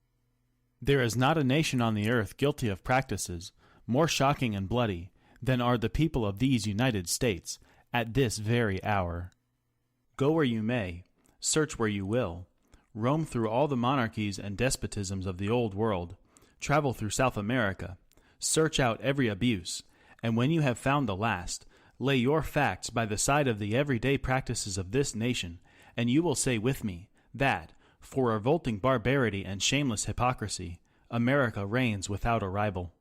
There is not a nation on the earth guilty of practices more shocking and bloody than are the people of these United States at this very hour. Go where you may, search where you will, roam through all the monarchies and despotisms of the old world, travel through South America, search out every abuse, and when you have found the last, lay your facts by the side of the everyday practices of this nation, and you will say with me that, for revolting barbarity and shameless hypocrisy, America reigns without a rival.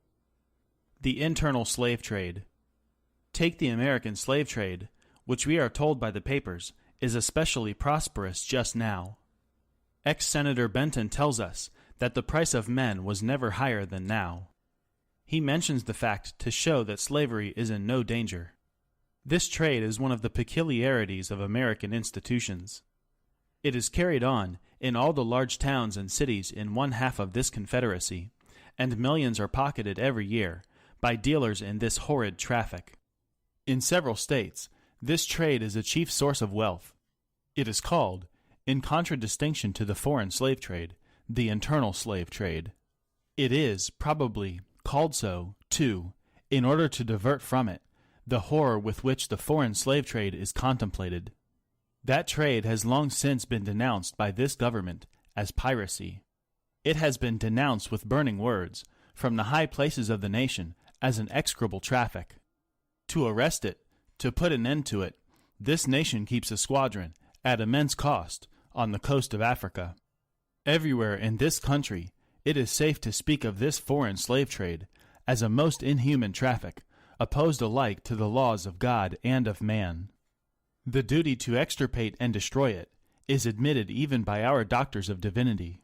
The internal slave trade. Take the American slave trade, which we are told by the papers is especially prosperous just now. Ex-Senator Benton tells us that the price of men was never higher than now. He mentions the fact to show that slavery is in no danger. This trade is one of the peculiarities of American institutions. It is carried on in all the large towns and cities in one half of this Confederacy, and millions are pocketed every year by dealers in this horrid traffic. In several states, this trade is a chief source of wealth. It is called, in contradistinction to the foreign slave trade, the internal slave trade. It is, probably, called so, too, in order to divert from it the horror with which the foreign slave trade is contemplated. That trade has long since been denounced by this government as piracy. It has been denounced with burning words from the high places of the nation as an execrable traffic. To arrest it, to put an end to it, this nation keeps a squadron, at immense cost, on the coast of Africa. Everywhere in this country, it is safe to speak of this foreign slave trade as a most inhuman traffic, opposed alike to the laws of God and of man. The duty to extirpate and destroy it is admitted even by our doctors of divinity.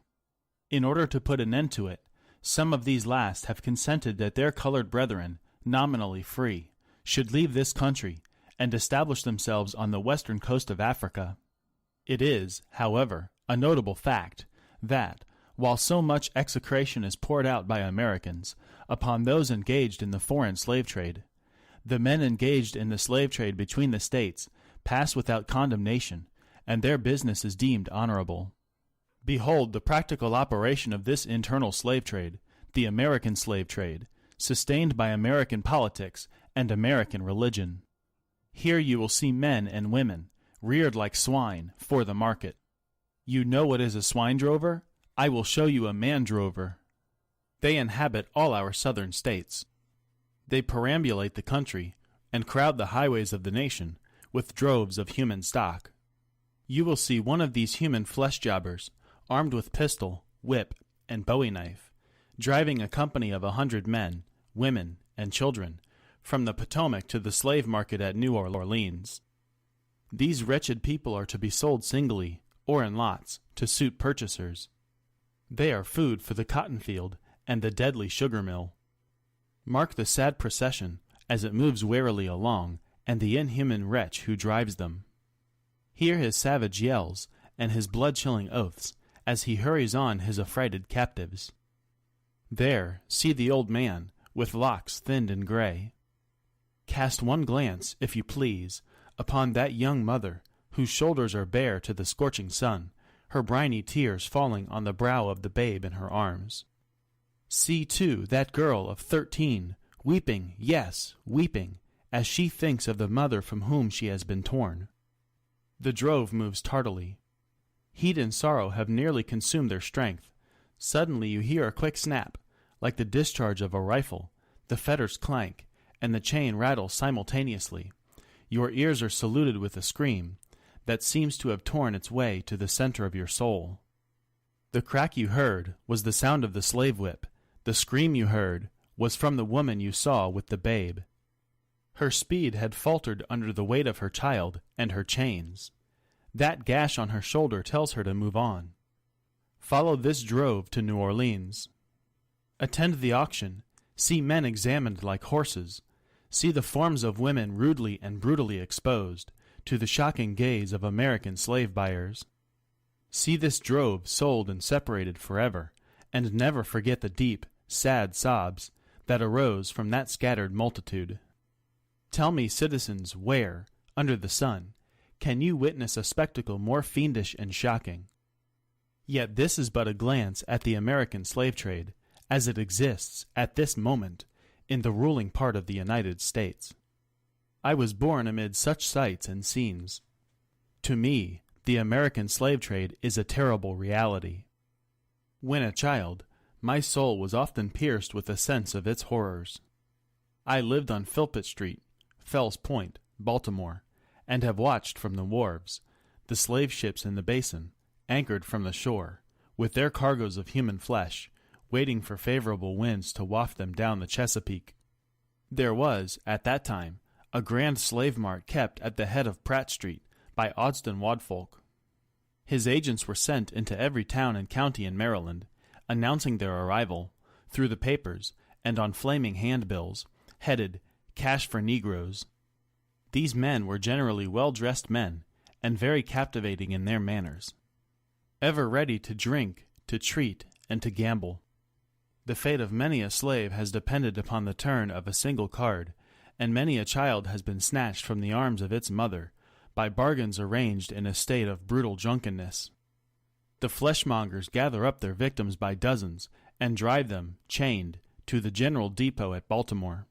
In order to put an end to it, some of these last have consented that their colored brethren, nominally free, should leave this country and establish themselves on the western coast of Africa. It is, however, a notable fact that, while so much execration is poured out by Americans upon those engaged in the foreign slave trade, the men engaged in the slave trade between the states pass without condemnation and their business is deemed honorable. Behold the practical operation of this internal slave trade, the American slave trade, sustained by American politics and American religion. Here you will see men and women, reared like swine, for the market. You know what is a swine drover? I will show you a man drover. They inhabit all our southern states. They perambulate the country, and crowd the highways of the nation, with droves of human stock. You will see one of these human flesh jobbers, armed with pistol, whip, and bowie knife, driving a company of 100 men, women, and children, from the Potomac to the slave market at New Orleans. These wretched people are to be sold singly, or in lots, to suit purchasers. They are food for the cotton field and the deadly sugar mill. Mark the sad procession as it moves warily along, and the inhuman wretch who drives them. Hear his savage yells and his blood-chilling oaths as he hurries on his affrighted captives. There, see the old man, with locks thinned and gray. Cast one glance, if you please, upon that young mother, whose shoulders are bare to the scorching sun, her briny tears falling on the brow of the babe in her arms. See, too, that girl of 13, weeping, yes, weeping, as she thinks of the mother from whom she has been torn. The drove moves tardily. Heat and sorrow have nearly consumed their strength. Suddenly you hear a quick snap, like the discharge of a rifle, the fetters clank, and the chain rattles simultaneously. Your ears are saluted with a scream that seems to have torn its way to the center of your soul. The crack you heard was the sound of the slave whip. The scream you heard was from the woman you saw with the babe. Her speed had faltered under the weight of her child and her chains. That gash on her shoulder tells her to move on. Follow this drove to New Orleans. Attend the auction. See men examined like horses. See the forms of women rudely and brutally exposed to the shocking gaze of American slave buyers. See this drove sold and separated forever, and never forget the deep, sad sobs that arose from that scattered multitude. Tell me, citizens, where, under the sun, can you witness a spectacle more fiendish and shocking? Yet this is but a glance at the American slave trade, as it exists at this moment in the ruling part of the United States. I was born amid such sights and scenes. To me, the American slave trade is a terrible reality. When a child, my soul was often pierced with a sense of its horrors. I lived on Philpott Street, Fells Point, Baltimore, and have watched from the wharves the slave ships in the basin, anchored from the shore, with their cargoes of human flesh, waiting for favorable winds to waft them down the Chesapeake. There was, at that time, a grand slave mart kept at the head of Pratt Street by Austin Wadfolk. His agents were sent into every town and county in Maryland, announcing their arrival, through the papers and on flaming handbills, headed "Cash for Negroes." These men were generally well-dressed men, and very captivating in their manners, ever ready to drink, to treat, and to gamble. The fate of many a slave has depended upon the turn of a single card, and many a child has been snatched from the arms of its mother by bargains arranged in a state of brutal drunkenness. The fleshmongers gather up their victims by dozens and drive them, chained, to the General Depot at Baltimore.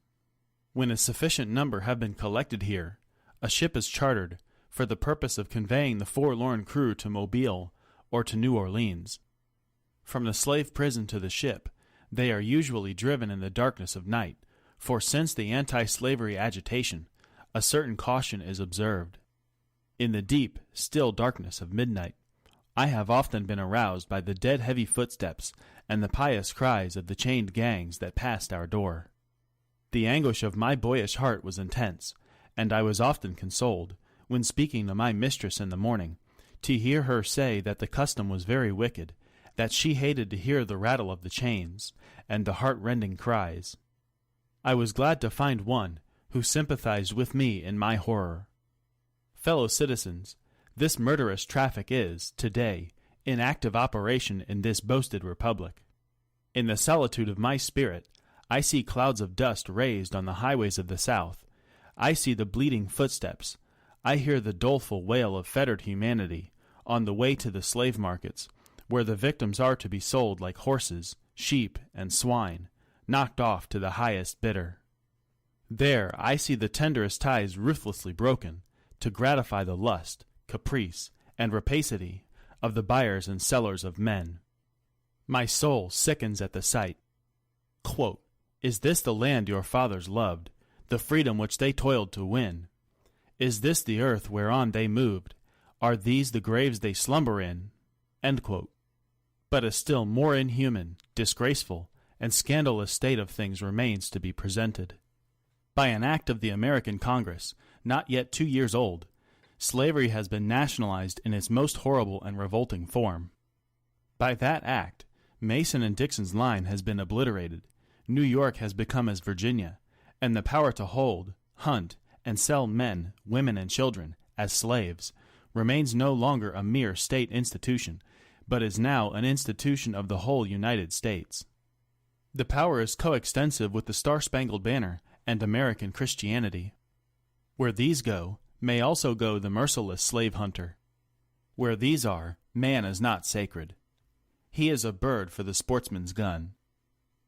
When a sufficient number have been collected here, a ship is chartered for the purpose of conveying the forlorn crew to Mobile or to New Orleans. From the slave prison to the ship, they are usually driven in the darkness of night, for since the anti-slavery agitation, a certain caution is observed. In the deep, still darkness of midnight, I have often been aroused by the dead-heavy footsteps and the pious cries of the chained gangs that passed our door. The anguish of my boyish heart was intense, and I was often consoled, when speaking to my mistress in the morning, to hear her say that the custom was very wicked, that she hated to hear the rattle of the chains and the heart-rending cries. I was glad to find one who sympathized with me in my horror. Fellow citizens, this murderous traffic is, today, in active operation in this boasted republic. In the solitude of my spirit, I see clouds of dust raised on the highways of the South. I see the bleeding footsteps. I hear the doleful wail of fettered humanity on the way to the slave markets, where the victims are to be sold like horses, sheep, and swine, knocked off to the highest bidder. There I see the tenderest ties ruthlessly broken to gratify the lust, caprice, and rapacity of the buyers and sellers of men. My soul sickens at the sight. Quote, "Is this the land your fathers loved, the freedom which they toiled to win? Is this the earth whereon they moved? Are these the graves they slumber in?" End quote. But a still more inhuman, disgraceful, and scandalous state of things remains to be presented. By an act of the American Congress, not yet 2 years old, slavery has been nationalized in its most horrible and revolting form. By that act, Mason and Dixon's line has been obliterated, New York has become as Virginia, and the power to hold, hunt, and sell men, women, and children as slaves remains no longer a mere state institution, but is now an institution of the whole United States. The power is coextensive with the Star-Spangled Banner and American Christianity. Where these go, may also go the merciless slave hunter. Where these are, man is not sacred. He is a bird for the sportsman's gun.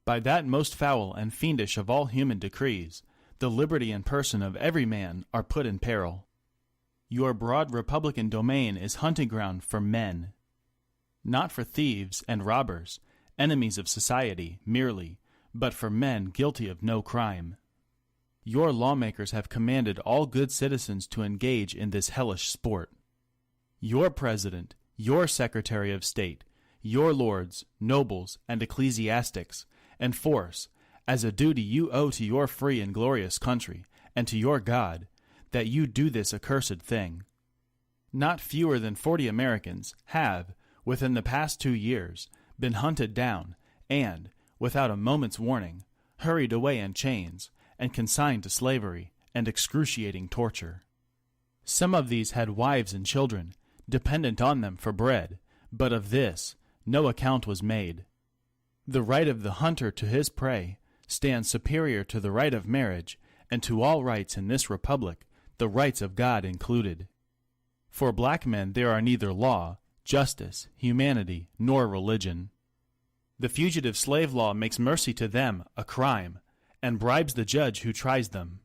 By that most foul and fiendish of all human decrees, the liberty and person of every man are put in peril. Your broad republican domain is hunting ground for men. Not for thieves and robbers, enemies of society, merely, but for men guilty of no crime. Your lawmakers have commanded all good citizens to engage in this hellish sport. Your president, your secretary of state, your lords, nobles, and ecclesiastics enforce, as a duty you owe to your free and glorious country, and to your God, that you do this accursed thing. Not fewer than 40 Americans have, within the past 2 years, been hunted down, and, without a moment's warning, hurried away in chains, and consigned to slavery and excruciating torture. Some of these had wives and children, dependent on them for bread, but of this no account was made. The right of the hunter to his prey stands superior to the right of marriage, and to all rights in this republic, the rights of God included. For black men there are neither law, justice, humanity, nor religion. The fugitive slave law makes mercy to them a crime, and bribes the judge who tries them.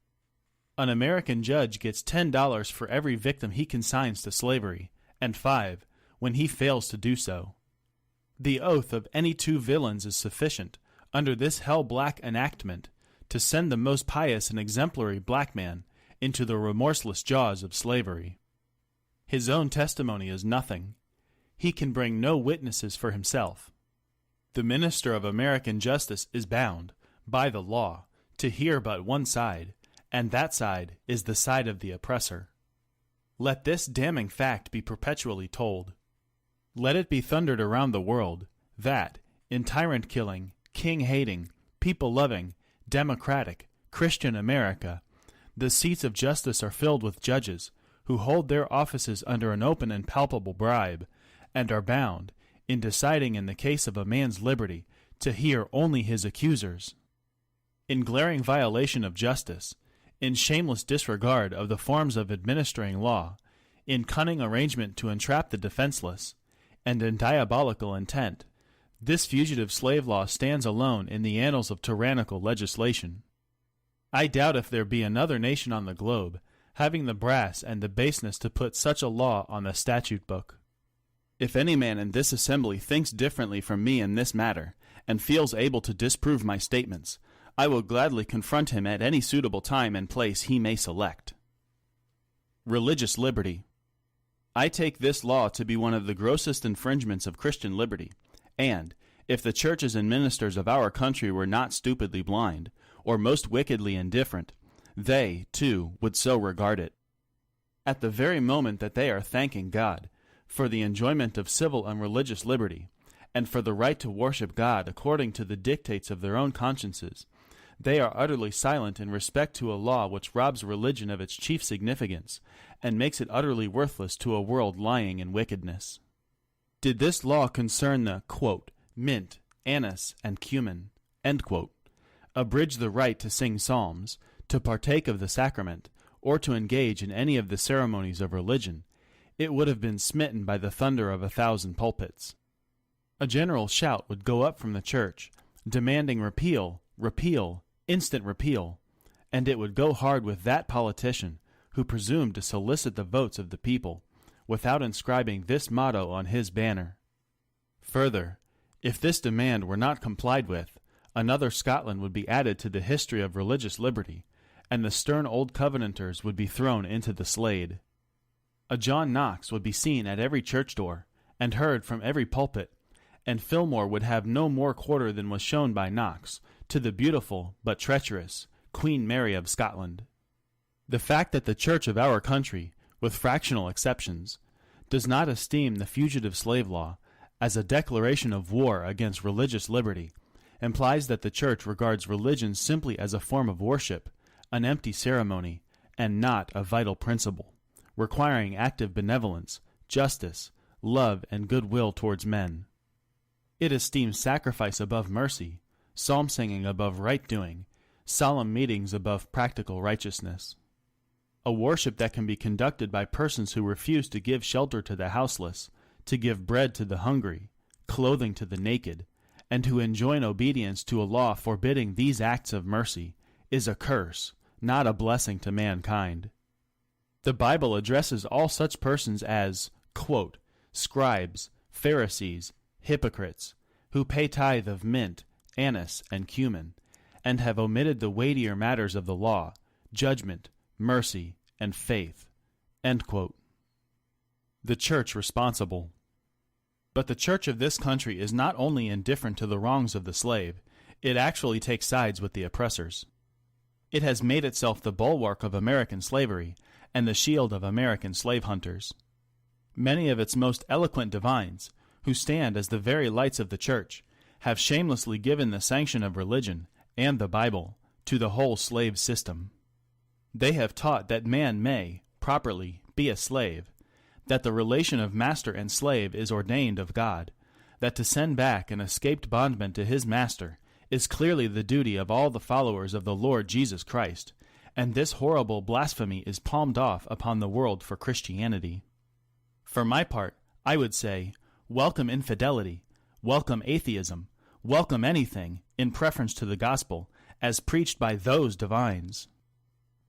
An American judge gets $10 for every victim he consigns to slavery, and 5 when he fails to do so. The oath of any 2 villains is sufficient, under this hell-black enactment, to send the most pious and exemplary black man into the remorseless jaws of slavery. His own testimony is nothing. He can bring no witnesses for himself. The minister of American justice is bound, by the law, to hear but one side, and that side is the side of the oppressor. Let this damning fact be perpetually told. Let it be thundered around the world, that, in tyrant-killing, king-hating, people-loving, democratic, Christian America, the seats of justice are filled with judges who hold their offices under an open and palpable bribe, and are bound, in deciding in the case of a man's liberty, to hear only his accusers. In glaring violation of justice, in shameless disregard of the forms of administering law, in cunning arrangement to entrap the defenseless, and in diabolical intent, this fugitive slave law stands alone in the annals of tyrannical legislation. I doubt if there be another nation on the globe having the brass and the baseness to put such a law on the statute book. If any man in this assembly thinks differently from me in this matter, and feels able to disprove my statements, I will gladly confront him at any suitable time and place he may select. Religious liberty. I take this law to be one of the grossest infringements of Christian liberty, and, if the churches and ministers of our country were not stupidly blind, or most wickedly indifferent, they, too, would so regard it. At the very moment that they are thanking God for the enjoyment of civil and religious liberty, and for the right to worship God according to the dictates of their own consciences, they are utterly silent in respect to a law which robs religion of its chief significance, and makes it utterly worthless to a world lying in wickedness. Did this law concern the, quote, mint, anise, and cumin, end quote, abridge the right to sing psalms, to partake of the sacrament, or to engage in any of the ceremonies of religion, it would have been smitten by the thunder of 1,000 pulpits. A general shout would go up from the church, demanding repeal, repeal, instant repeal, and it would go hard with that politician who presumed to solicit the votes of the people without inscribing this motto on his banner. Further, if this demand were not complied with, another Scotland would be added to the history of religious liberty, and the stern old Covenanters would be thrown into the Slade. A John Knox would be seen at every church door, and heard from every pulpit, and Fillmore would have no more quarter than was shown by Knox to the beautiful but treacherous Queen Mary of Scotland. The fact that the Church of our country, with fractional exceptions, does not esteem the fugitive slave law as a declaration of war against religious liberty implies that the Church regards religion simply as a form of worship, an empty ceremony, and not a vital principle, requiring active benevolence, justice, love, and goodwill towards men. It esteems sacrifice above mercy, psalm singing above right-doing, solemn meetings above practical righteousness. A worship that can be conducted by persons who refuse to give shelter to the houseless, to give bread to the hungry, clothing to the naked, and who enjoin obedience to a law forbidding these acts of mercy, is a curse, not a blessing to mankind. The Bible addresses all such persons as, quote, scribes, Pharisees, hypocrites, who pay tithe of mint, anise, and cumin, and have omitted the weightier matters of the law, judgment, mercy, and faith. End quote. The Church responsible. But the Church of this country is not only indifferent to the wrongs of the slave, it actually takes sides with the oppressors. It has made itself the bulwark of American slavery and the shield of American slave hunters. Many of its most eloquent divines, who stand as the very lights of the Church, have shamelessly given the sanction of religion and the Bible to the whole slave system. They have taught that man may, properly, be a slave, that the relation of master and slave is ordained of God, that to send back an escaped bondman to his master is clearly the duty of all the followers of the Lord Jesus Christ, and this horrible blasphemy is palmed off upon the world for Christianity. For my part, I would say, welcome infidelity, welcome atheism, welcome anything, in preference to the gospel, as preached by those divines.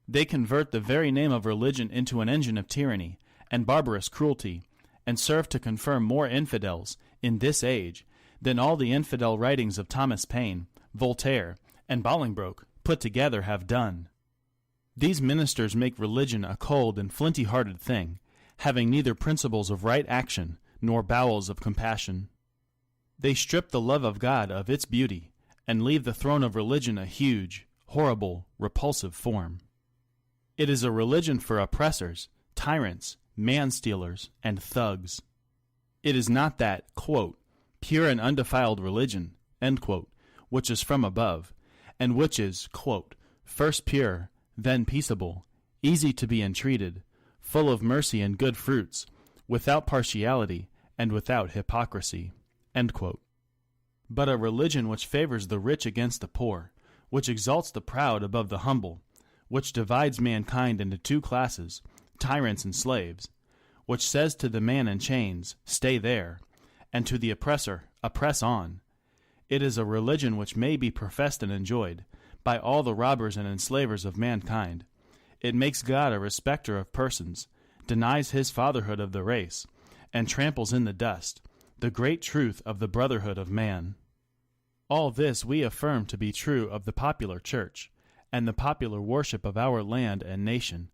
They convert the very name of religion into an engine of tyranny and barbarous cruelty, and serve to confirm more infidels, in this age, than all the infidel writings of Thomas Paine, Voltaire, and Bolingbroke put together have done. These ministers make religion a cold and flinty-hearted thing, having neither principles of right action nor bowels of compassion. They strip the love of God of its beauty, and leave the throne of religion a huge, horrible, repulsive form. It is a religion for oppressors, tyrants, man-stealers, and thugs. It is not that, quote, pure and undefiled religion, end quote, which is from above, and which is, quote, first pure, then peaceable, easy to be entreated, full of mercy and good fruits, without partiality, and without hypocrisy, end quote. But a religion which favors the rich against the poor, which exalts the proud above the humble, which divides mankind into two classes, tyrants and slaves, which says to the man in chains, stay there, and to the oppressor, oppress on. It is a religion which may be professed and enjoyed by all the robbers and enslavers of mankind. It makes God a respecter of persons, denies his fatherhood of the race, and tramples in the dust the great truth of the brotherhood of man. All this we affirm to be true of the popular church, and the popular worship of our land and nation,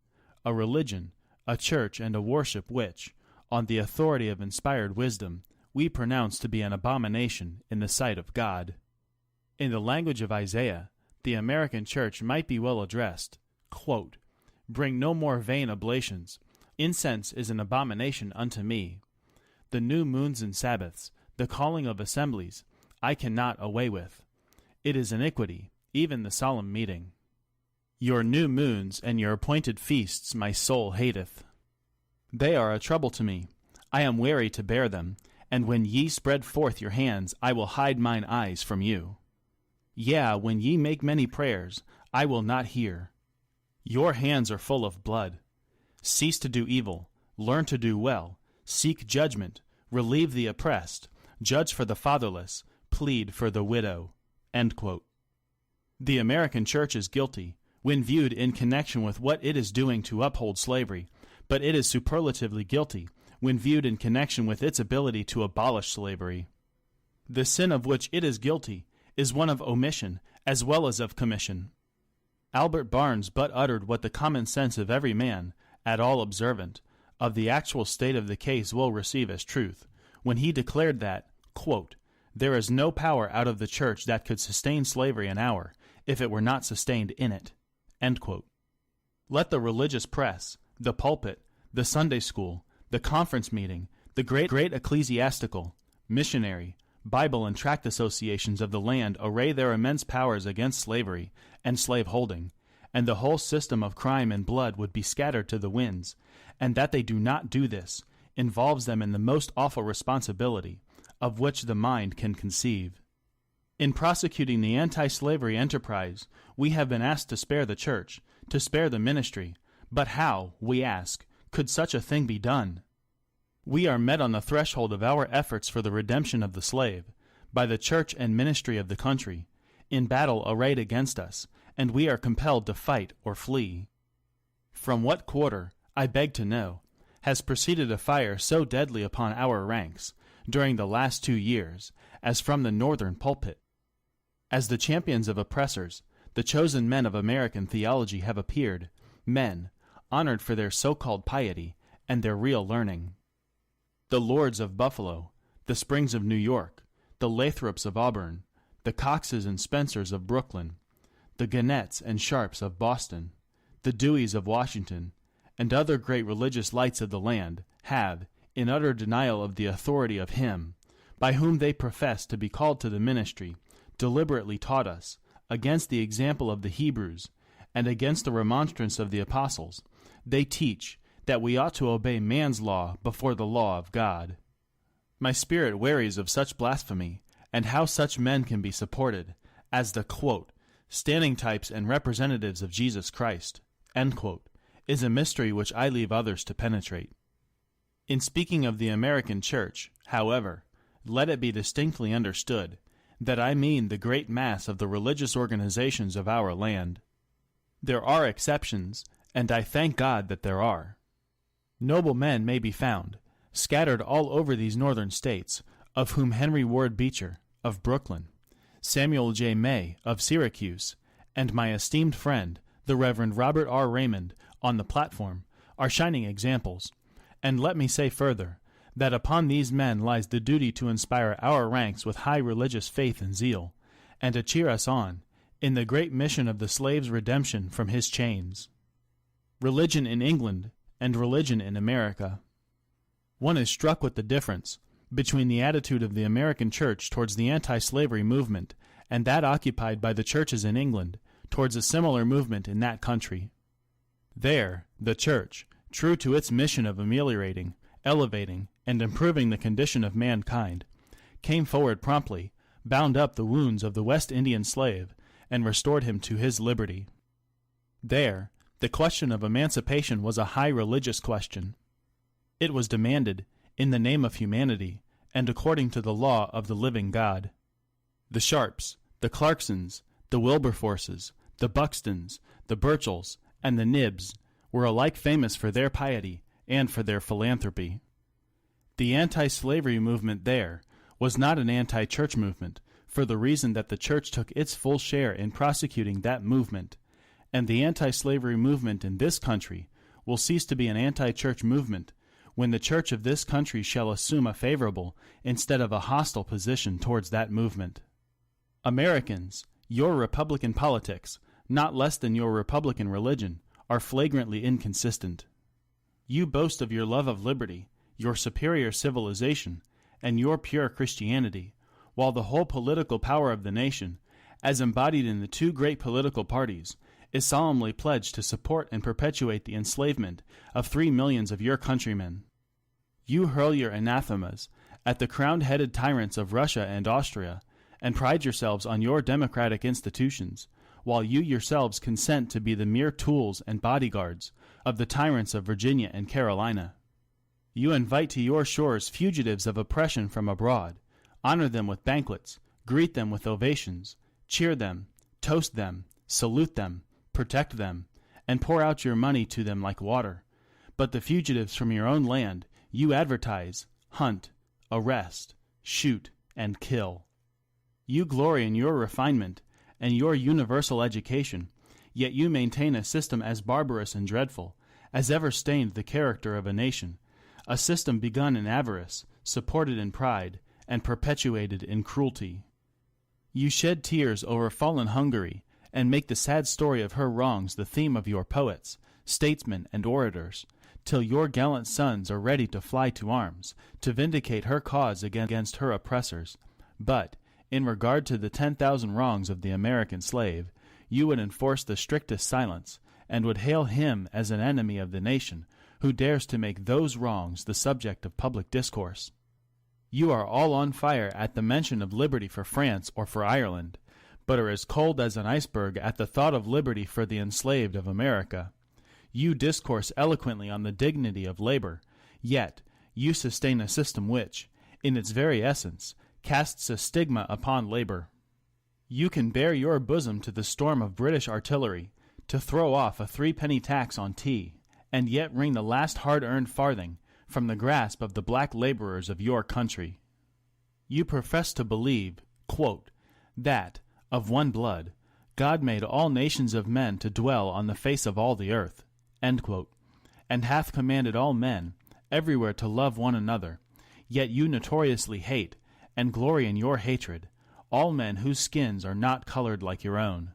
a religion, a church, and a worship which, on the authority of inspired wisdom, we pronounce to be an abomination in the sight of God. In the language of Isaiah, the American church might be well addressed, quote, bring no more vain oblations. Incense is an abomination unto me. The new moons and Sabbaths, the calling of assemblies, I cannot away with. It is iniquity, even the solemn meeting. Your new moons and your appointed feasts my soul hateth. They are a trouble to me. I am weary to bear them, and when ye spread forth your hands, I will hide mine eyes from you. Yea, when ye make many prayers, I will not hear. Your hands are full of blood. Cease to do evil, learn to do well, seek judgment, relieve the oppressed, judge for the fatherless, plead for the widow." End quote. The American church is guilty when viewed in connection with what it is doing to uphold slavery, but it is superlatively guilty when viewed in connection with its ability to abolish slavery. The sin of which it is guilty is one of omission as well as of commission. Albert Barnes but uttered what the common sense of every man, at all observant, of the actual state of the case will receive as truth, when he declared that, quote, "There is no power out of the church that could sustain slavery an hour, if it were not sustained in it." End quote. Let the religious press, the pulpit, the Sunday school, the conference meeting, the great ecclesiastical, missionary, Bible and tract associations of the land array their immense powers against slavery and slaveholding, and the whole system of crime and blood would be scattered to the winds, and that they do not do this involves them in the most awful responsibility of which the mind can conceive. In prosecuting the anti-slavery enterprise, we have been asked to spare the church, to spare the ministry, but how, we ask, could such a thing be done? We are met on the threshold of our efforts for the redemption of the slave, by the church and ministry of the country, in battle arrayed against us, and we are compelled to fight or flee. From what quarter, I beg to know, has proceeded a fire so deadly upon our ranks, during the last 2 years, as from the northern pulpit? As the champions of oppressors, the chosen men of American theology have appeared, men, honored for their so-called piety, and their real learning. The Lords of Buffalo, the Springs of New York, the Lathrops of Auburn, the Coxes and Spencers of Brooklyn, the Ganetts and Sharps of Boston, the Deweys of Washington, and other great religious lights of the land, have, in utter denial of the authority of Him, by whom they profess to be called to the ministry, deliberately taught us, against the example of the Hebrews, and against the remonstrance of the apostles, they teach that we ought to obey man's law before the law of God. My spirit wearies of such blasphemy, and how such men can be supported, as the quote, "standing types and representatives of Jesus Christ," end quote, is a mystery which I leave others to penetrate. In speaking of the American church, however, let it be distinctly understood that I mean the great mass of the religious organizations of our land. There are exceptions, and I thank God that there are. Noble men may be found, scattered all over these northern states, of whom Henry Ward Beecher, of Brooklyn, Samuel J. May, of Syracuse, and my esteemed friend, the Reverend Robert R. Raymond, on the platform, are shining examples, and let me say further, that upon these men lies the duty to inspire our ranks with high religious faith and zeal, and to cheer us on, in the great mission of the slave's redemption from his chains. Religion in England and religion in America. One is struck with the difference between the attitude of the American church towards the anti-slavery movement and that occupied by the churches in England towards a similar movement in that country. There, the church, true to its mission of ameliorating, elevating, and improving the condition of mankind, came forward promptly, bound up the wounds of the West Indian slave, and restored him to his liberty. There, the question of emancipation was a high religious question. It was demanded, in the name of humanity, and according to the law of the living God. The Sharps, the Clarksons, the Wilberforces, the Buxtons, the Burchells, and the Nibbs were alike famous for their piety and for their philanthropy. The anti-slavery movement there was not an anti-church movement, for the reason that the church took its full share in prosecuting that movement, and the anti-slavery movement in this country will cease to be an anti-church movement when the church of this country shall assume a favorable instead of a hostile position towards that movement. Americans, your Republican politics, not less than your Republican religion, are flagrantly inconsistent. You boast of your love of liberty, your superior civilization, and your pure Christianity, while the whole political power of the nation, as embodied in the two great political parties, is solemnly pledged to support and perpetuate the enslavement of 3 millions of your countrymen. You hurl your anathemas at the crowned-headed tyrants of Russia and Austria, and pride yourselves on your democratic institutions, while you yourselves consent to be the mere tools and bodyguards of the tyrants of Virginia and Carolina. You invite to your shores fugitives of oppression from abroad, honor them with banquets, greet them with ovations, cheer them, toast them, salute them, protect them, and pour out your money to them like water. But the fugitives from your own land you advertise, hunt, arrest, shoot, and kill. You glory in your refinement and your universal education, yet you maintain a system as barbarous and dreadful as ever stained the character of a nation, a system begun in avarice, supported in pride, and perpetuated in cruelty. You shed tears over fallen Hungary, and make the sad story of her wrongs the theme of your poets, statesmen, and orators, till your gallant sons are ready to fly to arms, to vindicate her cause against her oppressors. But, in regard to the 10,000 wrongs of the American slave, you would enforce the strictest silence, and would hail him as an enemy of the nation who dares to make those wrongs the subject of public discourse. You are all on fire at the mention of liberty for France or for Ireland, but are as cold as an iceberg at the thought of liberty for the enslaved of America. You discourse eloquently on the dignity of labor, yet you sustain a system which, in its very essence, casts a stigma upon labor. You can bare your bosom to the storm of British artillery, to throw off a 3-penny tax on tea, and yet wring the last hard-earned farthing from the grasp of the black laborers of your country. You profess to believe, quote, that, of one blood, God made all nations of men to dwell on the face of all the earth, end quote, and hath commanded all men everywhere to love one another, yet you notoriously hate, and glory in your hatred, all men whose skins are not colored like your own.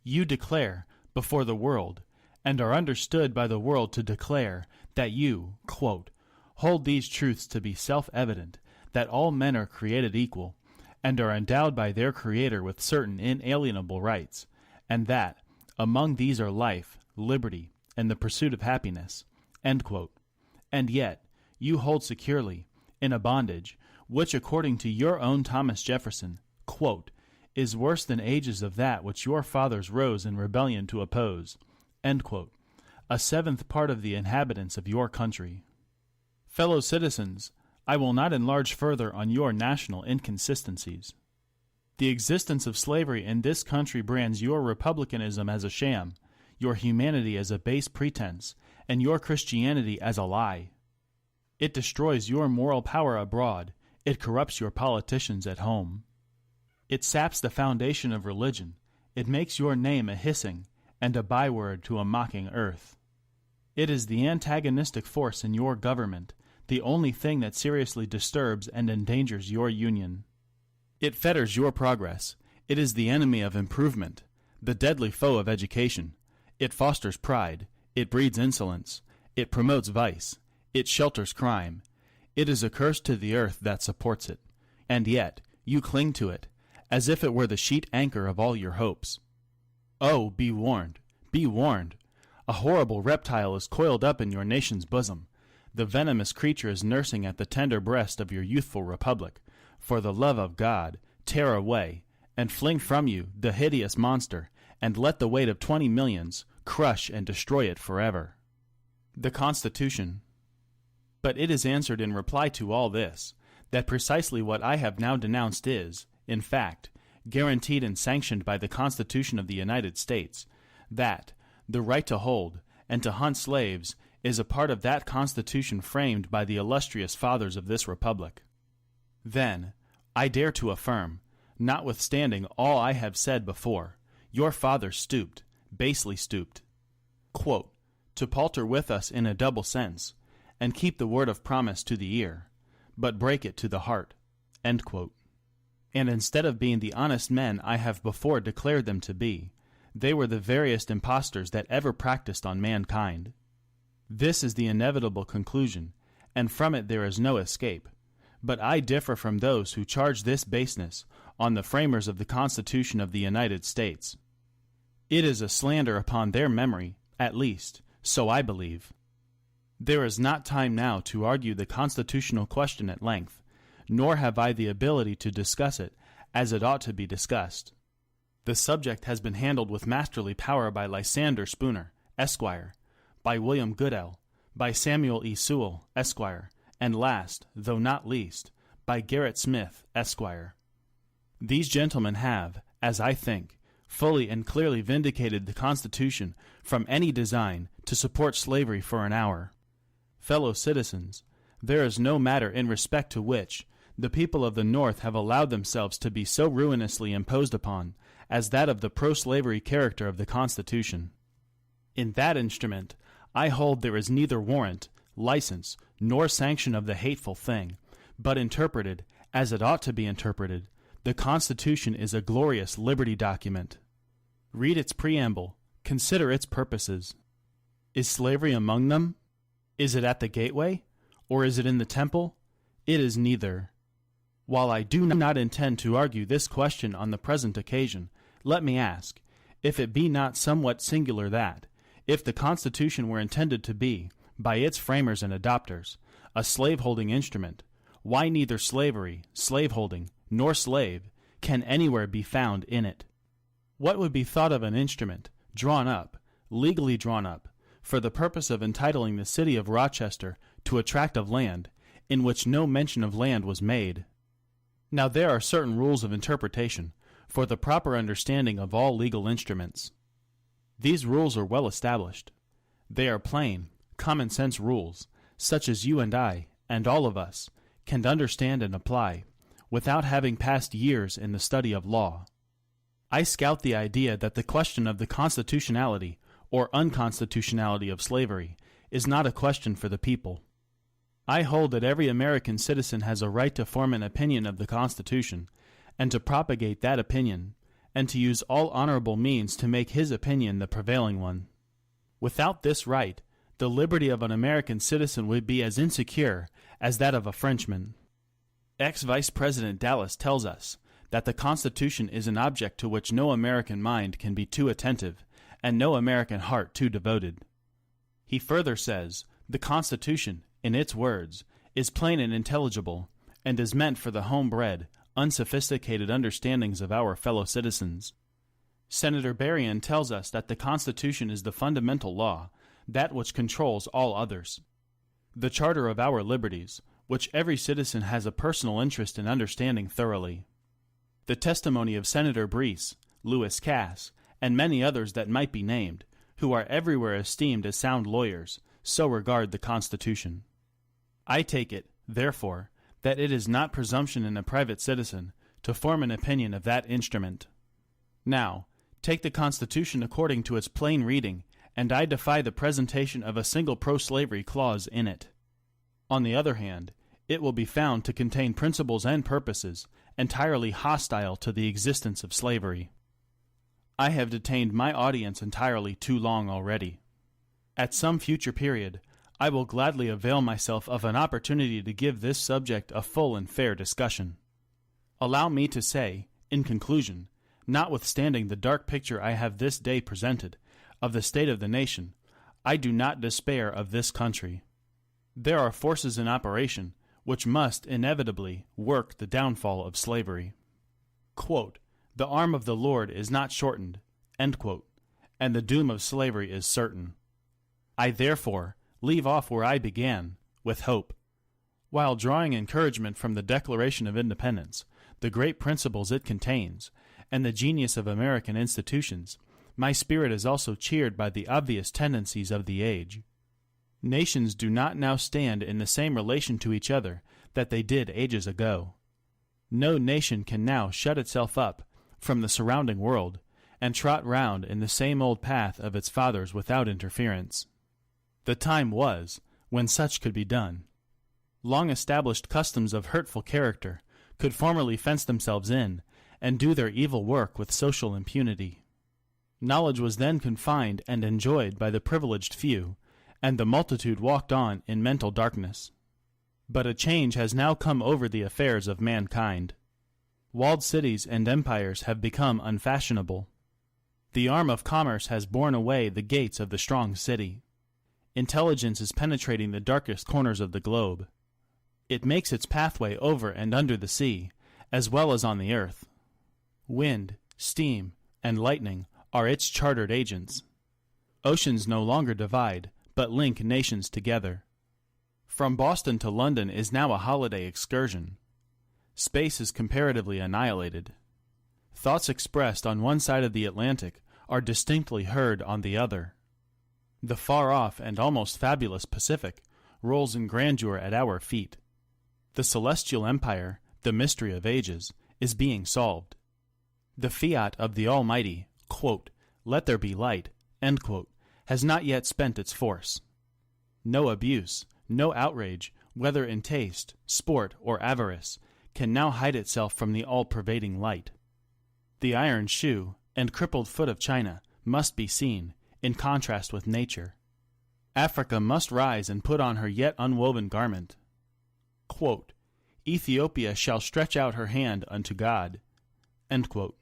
You declare, before the world, and are understood by the world to declare, that you, quote, hold these truths to be self-evident, that all men are created equal, and are endowed by their Creator with certain inalienable rights, and that, among these are life, liberty, and the pursuit of happiness, end quote. And yet, you hold securely, in a bondage, which according to your own Thomas Jefferson, quote, is worse than ages of that which your fathers rose in rebellion to oppose, end quote, a 7th part of the inhabitants of your country. Fellow citizens, I will not enlarge further on your national inconsistencies. The existence of slavery in this country brands your republicanism as a sham, your humanity as a base pretense, and your Christianity as a lie. It destroys your moral power abroad, it corrupts your politicians at home. It saps the foundation of religion, it makes your name a hissing, and a byword to a mocking earth. It is the antagonistic force in your government, the only thing that seriously disturbs and endangers your union. It fetters your progress, it is the enemy of improvement, the deadly foe of education. It fosters pride, it breeds insolence, it promotes vice, it shelters crime. It is a curse to the earth that supports it, and yet you cling to it, as if it were the sheet anchor of all your hopes. Oh, be warned, be warned! A horrible reptile is coiled up in your nation's bosom. The venomous creature is nursing at the tender breast of your youthful republic. For the love of God, tear away, and fling from you the hideous monster, and let the weight of 20 millions crush and destroy it forever. The Constitution. But it is answered in reply to all this, that precisely what I have now denounced is, in fact, guaranteed and sanctioned by the Constitution of the United States, that the right to hold and to hunt slaves is a part of that Constitution framed by the illustrious fathers of this Republic. Then, I dare to affirm, notwithstanding all I have said before, your fathers stooped, basely stooped, quote, to palter with us in a double sense, and keep the word of promise to the ear, but break it to the heart, end quote. And instead of being the honest men I have before declared them to be, they were the veriest impostors that ever practiced on mankind. This is the inevitable conclusion, and from it there is no escape. But I differ from those who charge this baseness on the framers of the Constitution of the United States. It is a slander upon their memory, at least, so I believe. There is not time now to argue the constitutional question at length, nor have I the ability to discuss it as it ought to be discussed. The subject has been handled with masterly power by Lysander Spooner, Esquire, by William Goodell, by Samuel E. Sewell, Esquire, and last, though not least, by Gerrit Smith, Esquire. These gentlemen have, as I think, fully and clearly vindicated the Constitution from any design to support slavery for an hour. Fellow citizens, there is no matter in respect to which the people of the North have allowed themselves to be so ruinously imposed upon as that of the pro-slavery character of the Constitution. In that instrument, I hold there is neither warrant, license, nor sanction of the hateful thing, but interpreted, as it ought to be interpreted, the Constitution is a glorious liberty document. Read its preamble, consider its purposes. Is slavery among them? Is it at the gateway? Or is it in the temple? It is neither. While I do not intend to argue this question on the present occasion, let me ask, if it be not somewhat singular that, if the Constitution were intended to be, by its framers and adopters, a slaveholding instrument, why neither slavery, slaveholding, nor slave can anywhere be found in it? What would be thought of an instrument, drawn up, legally drawn up, for the purpose of entitling the city of Rochester to a tract of land, in which no mention of land was made? Now there are certain rules of interpretation for the proper understanding of all legal instruments. These rules are well established. They are plain, common sense rules, such as you and I, and all of us, can understand and apply, without having passed years in the study of law. I scout the idea that the question of the constitutionality or unconstitutionality of slavery is not a question for the people. I hold that every American citizen has a right to form an opinion of the Constitution, and to propagate that opinion, and to use all honorable means to make his opinion the prevailing one. Without this right, the liberty of an American citizen would be as insecure as that of a Frenchman. Ex-Vice President Dallas tells us that the Constitution is an object to which no American mind can be too attentive, and no American heart too devoted. He further says, the Constitution, in its words, is plain and intelligible, and is meant for the homebred, unsophisticated understandings of our fellow citizens. Senator Berrien tells us that the Constitution is the fundamental law, that which controls all others. The charter of our liberties, which every citizen has a personal interest in understanding thoroughly. The testimony of Senator Breese, Lewis Cass, and many others that might be named, who are everywhere esteemed as sound lawyers, so regard the Constitution. I take it, therefore, that it is not presumption in a private citizen to form an opinion of that instrument. Now, take the Constitution according to its plain reading, and I defy the presentation of a single pro-slavery clause in it. On the other hand, it will be found to contain principles and purposes entirely hostile to the existence of slavery. I have detained my audience entirely too long already. At some future period, I will gladly avail myself of an opportunity to give this subject a full and fair discussion. Allow me to say, in conclusion, notwithstanding the dark picture I have this day presented of the state of the nation, I do not despair of this country. There are forces in operation which must inevitably work the downfall of slavery. Quote, the arm of the Lord is not shortened, end quote, and the doom of slavery is certain. I therefore leave off where I began, with hope. While drawing encouragement from the Declaration of Independence, the great principles it contains, and the genius of American institutions, my spirit is also cheered by the obvious tendencies of the age. Nations do not now stand in the same relation to each other that they did ages ago. No nation can now shut itself up from the surrounding world and trot round in the same old path of its fathers without interference. The time was when such could be done. Long-established customs of hurtful character could formerly fence themselves in and do their evil work with social impunity. Knowledge was then confined and enjoyed by the privileged few, and the multitude walked on in mental darkness. But a change has now come over the affairs of mankind. Walled cities and empires have become unfashionable. The arm of commerce has borne away the gates of the strong city. Intelligence is penetrating the darkest corners of the globe. It makes its pathway over and under the sea, as well as on the earth. Wind, steam, and lightning are its chartered agents. Oceans no longer divide, but link nations together. From Boston to London is now a holiday excursion. Space is comparatively annihilated. Thoughts expressed on one side of the Atlantic are distinctly heard on the other. The far-off and almost fabulous Pacific rolls in grandeur at our feet. The celestial empire, the mystery of ages, is being solved. The fiat of the Almighty, quote, "Let there be light," end quote, has not yet spent its force. No abuse, no outrage, whether in taste, sport, or avarice, can now hide itself from the all-pervading light. The iron shoe and crippled foot of China must be seen, in contrast with nature. Africa must rise and put on her yet unwoven garment. Quote, "Ethiopia shall stretch out her hand unto God." End quote.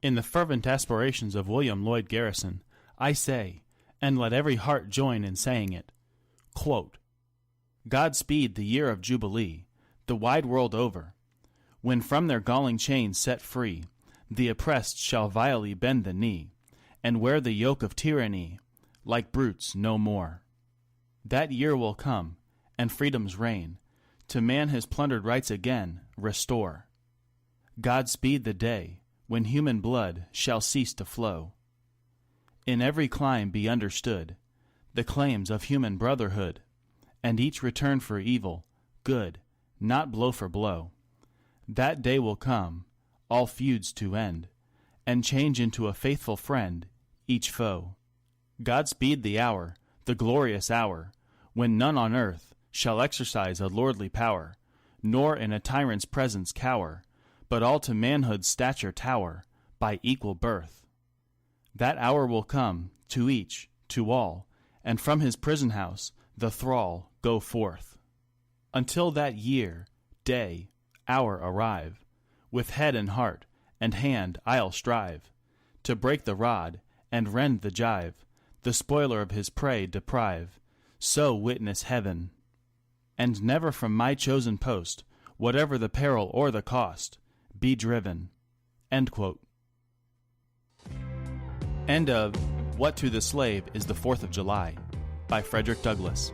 In the fervent aspirations of William Lloyd Garrison, I say, and let every heart join in saying it, quote, "God speed the year of Jubilee, the wide world over, when from their galling chains set free, the oppressed shall vilely bend the knee, and wear the yoke of tyranny, like brutes no more. That year will come, and freedom's reign, to man his plundered rights again restore. God speed the day, when human blood shall cease to flow. In every clime be understood the claims of human brotherhood, and each return for evil, good, not blow for blow. That day will come, all feuds to end, and change into a faithful friend each foe. God speed the hour, the glorious hour, when none on earth shall exercise a lordly power, nor in a tyrant's presence cower, but all to manhood's stature tower, by equal birth. That hour will come, to each, to all, and from his prison house the thrall go forth. Until that year, day, hour arrive, with head and heart and hand I'll strive, to break the rod and rend the gyve, the spoiler of his prey deprive, so witness heaven. And never from my chosen post, whatever the peril or the cost, be driven." End quote. End of What to the Slave is the 4th of July by Frederick Douglass.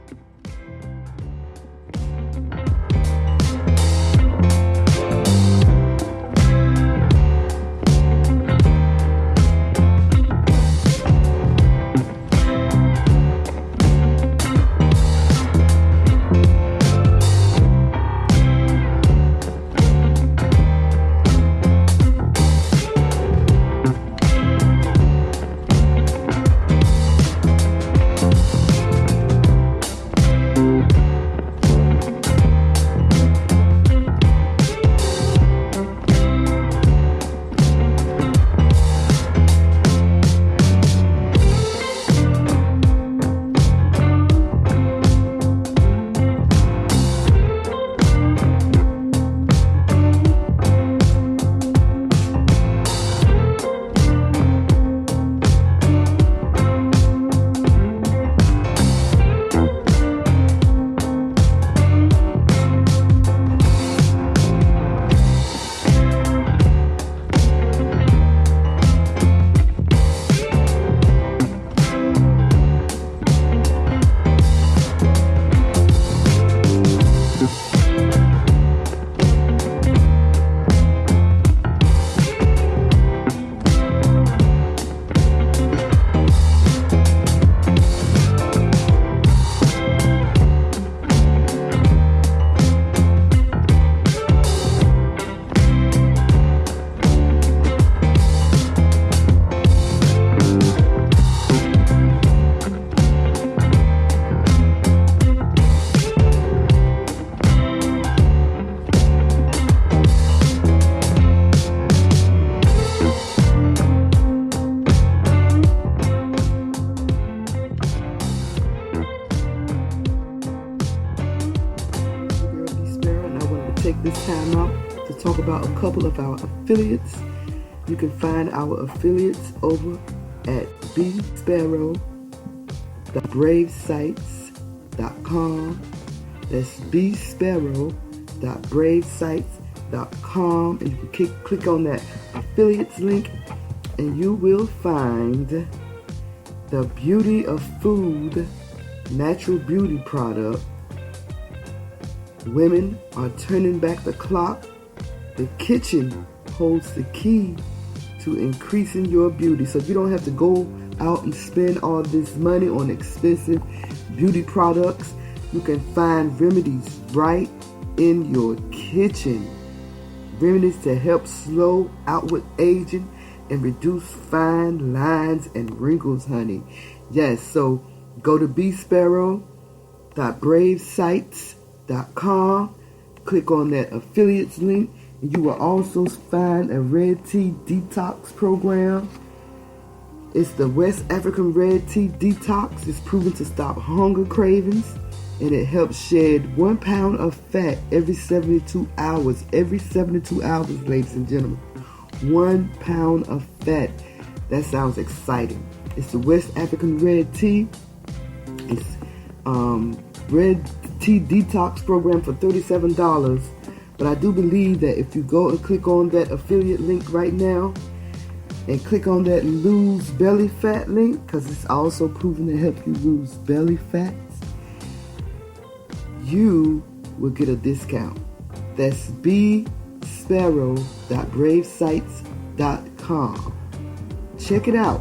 Take this time out to talk about a couple of our affiliates. You can find our affiliates over at bsparrow.bravesites.com. That's bsparrow.bravesites.com, and you can click on that affiliates link and you will find the Beauty of Food natural beauty product. Women are turning back the clock. The kitchen holds the key to increasing your beauty. So you don't have to go out and spend all this money on expensive beauty products. You can find remedies right in your kitchen. Remedies to help slow outward aging and reduce fine lines and wrinkles, honey. Yes, so go to bsparrow.bravesites.com. Click on that affiliates link. And you will also find a red tea detox program. It's the West African Red Tea Detox. It's proven to stop hunger cravings, and it helps shed 1 pound of fat every 72 hours. Every 72 hours, ladies and gentlemen. 1 pound of fat. That sounds exciting. It's the West African Red Tea. It's Red Tea Detox program for $37. But I do believe that if you go and click on that affiliate link right now, and click on that lose belly fat link, because it's also proven to help you lose belly fat, you will get a discount. That's bsparrow.bravesites.com. Check it out.